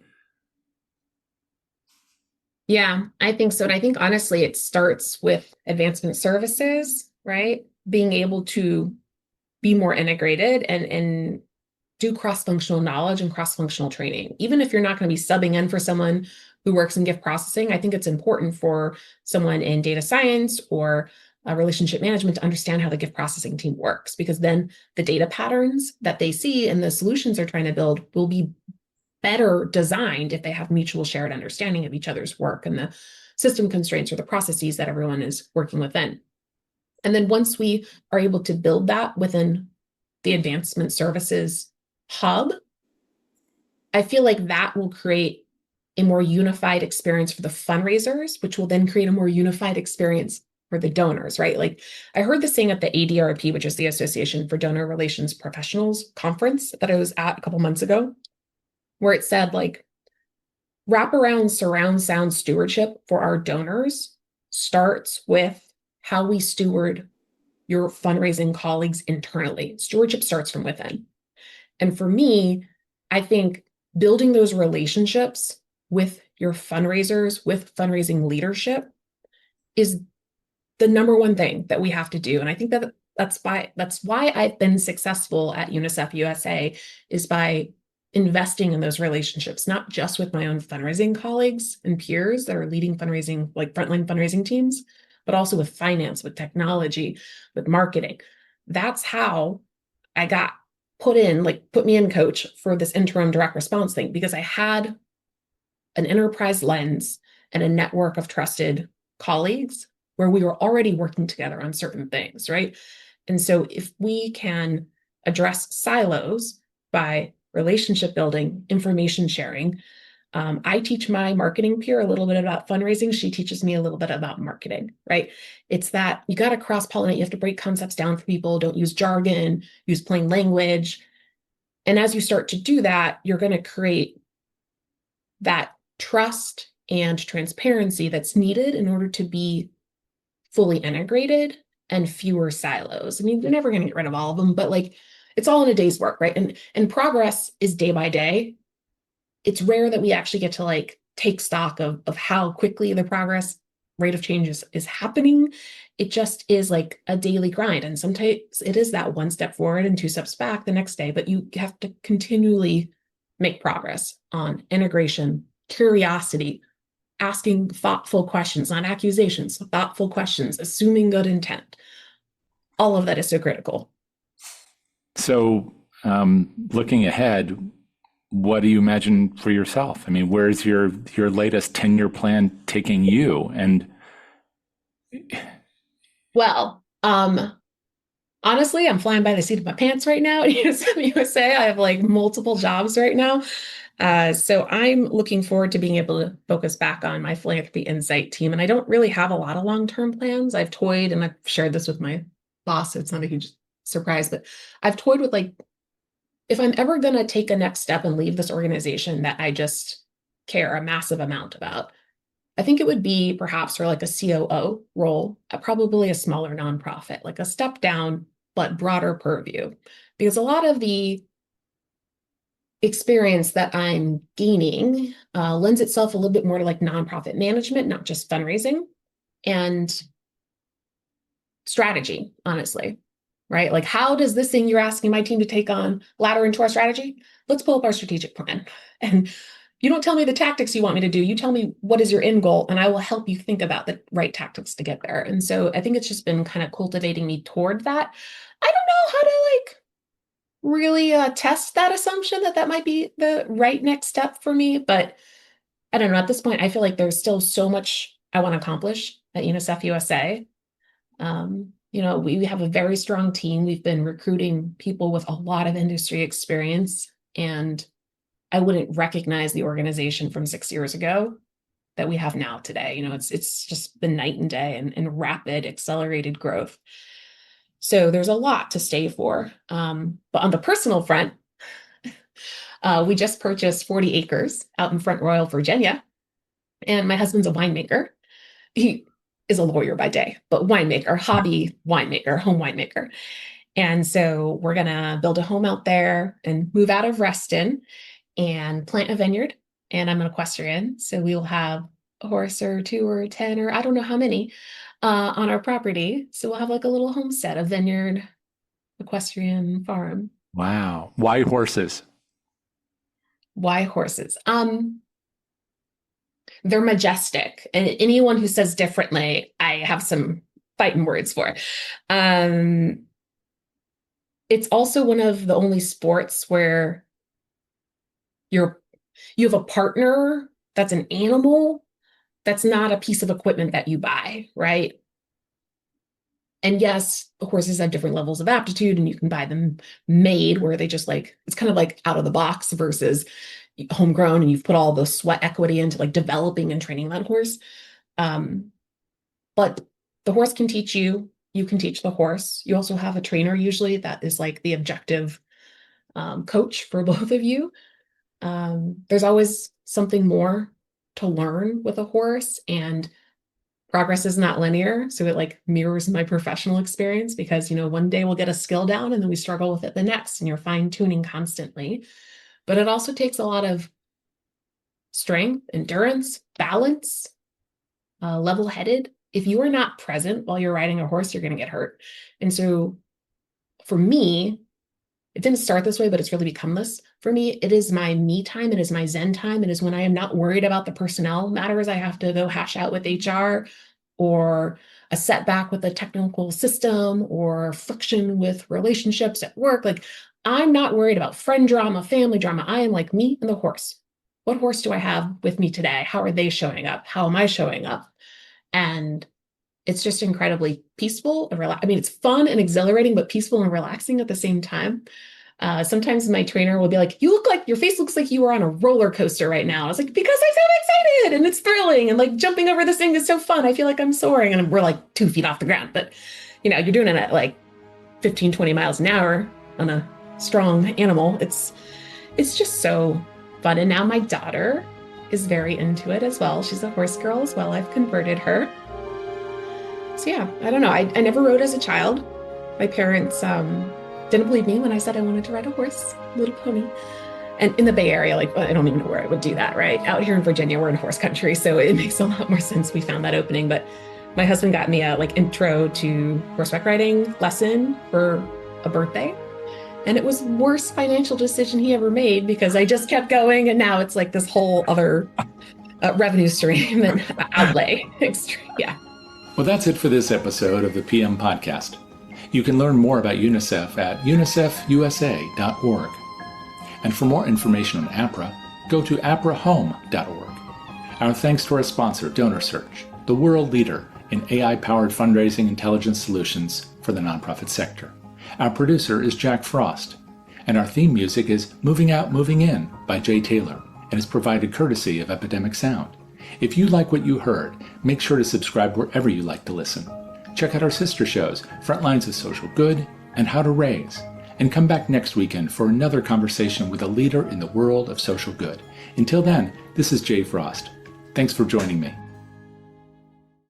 Yeah, I think so. And I think honestly, it starts with advancement services, right? Being able to be more integrated and do cross-functional knowledge and cross-functional training. Even if you're not going to be subbing in for someone who works in gift processing, I think it's important for someone in data science or relationship management to understand how the gift processing team works, because then the data patterns that they see and the solutions they're trying to build will be better designed if they have mutual shared understanding of each other's work and the system constraints or the processes that everyone is working within. And then once we are able to build that within the advancement services hub, I feel like that will create a more unified experience for the fundraisers, which will then create a more unified experience for the donors, right? I heard this saying at the ADRP, which is the Association for Donor Relations Professionals conference that I was at a couple months ago, where it said wraparound surround sound stewardship for our donors starts with how we steward your fundraising colleagues internally. Stewardship starts from within. And for me, I think building those relationships with your fundraisers with fundraising leadership is the number one thing that we have to do. And I think that that's why I've been successful at UNICEF USA, is by investing in those relationships, not just with my own fundraising colleagues and peers that are leading fundraising, like frontline fundraising teams, but also with finance, with technology, with marketing. That's how I got put me in coach for this interim direct response thing, because I had an enterprise lens and a network of trusted colleagues where we were already working together on certain things, right? And so if we can address silos by relationship building, information sharing, I teach my marketing peer a little bit about fundraising. She teaches me a little bit about marketing, right? It's that you got to cross-pollinate. You have to break concepts down for people. Don't use jargon, use plain language. And as you start to do that, you're going to create that trust and transparency that's needed in order to be fully integrated and fewer silos. I mean, you're never going to get rid of all of them, but like it's all in a day's work, right? And progress is day by day. It's rare that we actually get to like take stock of how quickly the progress rate of change is happening. It just is like a daily grind. And sometimes it is that one step forward and two steps back the next day, but you have to continually make progress on integration, curiosity, asking thoughtful questions, not accusations, thoughtful questions, assuming good intent. All of that is so critical. So, looking ahead, what do you imagine for yourself? I mean, where's your latest 10-year plan taking you? And well, honestly, I'm flying by the seat of my pants right now at UNICEF USA. I have like multiple jobs right now. So I'm looking forward to being able to focus back on my philanthropy insight team. And I don't really have a lot of long-term plans. I've toyed, and I've shared this with my boss, so it's not a huge surprise, but I've toyed with like, if I'm ever going to take a next step and leave this organization that I just care a massive amount about, I think it would be perhaps for like a COO role at probably a smaller nonprofit, like a step down, but broader purview. Because a lot of the experience that I'm gaining lends itself a little bit more to like nonprofit management, not just fundraising, and strategy, honestly, right? Like, how does this thing you're asking my team to take on ladder into our strategy? Let's pull up our strategic plan. And you don't tell me the tactics you want me to do. You tell me what is your end goal, and I will help you think about the right tactics to get there. And so I think it's just been kind of cultivating me toward that. I don't know how to like really test that assumption that might be the right next step for me. But I don't know. At this point, I feel like there's still so much I want to accomplish at UNICEF USA. We have a very strong team. We've been recruiting people with a lot of industry experience, and I wouldn't recognize the organization from 6 years ago that we have now today. It's just been night and day and rapid, accelerated growth. So there's a lot to stay for. But on the personal front, we just purchased 40 acres out in Front Royal, Virginia. And my husband's a winemaker. He is a lawyer by day, but winemaker, hobby winemaker, home winemaker. And so we're going to build a home out there and move out of Reston and plant a vineyard. And I'm an equestrian, so we will have a horse or two or 10 or I don't know how many on our property. So we'll have like a little homestead, a vineyard, equestrian farm. wow, why horses? Why horses? They're majestic, and anyone who says differently, I have some fighting words for. It's also one of the only sports where you have a partner that's an animal, that's not a piece of equipment that you buy, right? And yes, horses have different levels of aptitude, and you can buy them made where they just like, it's kind of like out of the box versus homegrown, and you've put all the sweat equity into like developing and training that horse. But the horse can teach you, you can teach the horse. You also have a trainer usually that is like the objective coach for both of you. There's always something more to learn with a horse, and progress is not linear. So it like mirrors my professional experience because, one day we'll get a skill down and then we struggle with it the next, and you're fine tuning constantly. But it also takes a lot of strength, endurance, balance, level-headed. If you are not present while you're riding a horse, you're going to get hurt. And so for me, it didn't start this way, but it's really become this. For me, it is my me time. It is my Zen time. It is when I am not worried about the personnel matters I have to go hash out with HR, or a setback with a technical system, or friction with relationships at work. Like, I'm not worried about friend drama, family drama. I am like me and the horse. What horse do I have with me today? How are they showing up? How am I showing up? And it's just incredibly peaceful and I mean, it's fun and exhilarating, but peaceful and relaxing at the same time. Sometimes my trainer will be like, your face looks like you were on a roller coaster right now. I was like, because I'm so excited and it's thrilling, and like jumping over this thing is so fun. I feel like I'm soaring, and we're like 2 feet off the ground, but you're doing it at like 15, 20 miles an hour on a strong animal. It's just so fun. And now my daughter is very into it as well. She's a horse girl as well. I've converted her. So yeah, I don't know. I never rode as a child. My parents didn't believe me when I said I wanted to ride a horse, little pony. And in the Bay Area, like, I don't even know where I would do that, right? Out here in Virginia, we're in horse country, so it makes a lot more sense we found that opening. But my husband got me a intro to horseback riding lesson for a birthday. And it was the worst financial decision he ever made, because I just kept going, and now it's like this whole other revenue stream and outlay. Yeah. Well, that's it for this episode of the PM Podcast. You can learn more about UNICEF at unicefusa.org. And for more information on APRA, go to aprahome.org. Our thanks to our sponsor, DonorSearch, the world leader in AI-powered fundraising intelligence solutions for the nonprofit sector. Our producer is Jack Frost, and our theme music is Moving Out, Moving In by Jay Taylor, and is provided courtesy of Epidemic Sound. If you like what you heard, make sure to subscribe wherever you like to listen. Check out our sister shows, Frontlines of Social Good and How to Raise, and come back next weekend for another conversation with a leader in the world of social good. Until then, this is Jay Frost. Thanks for joining me.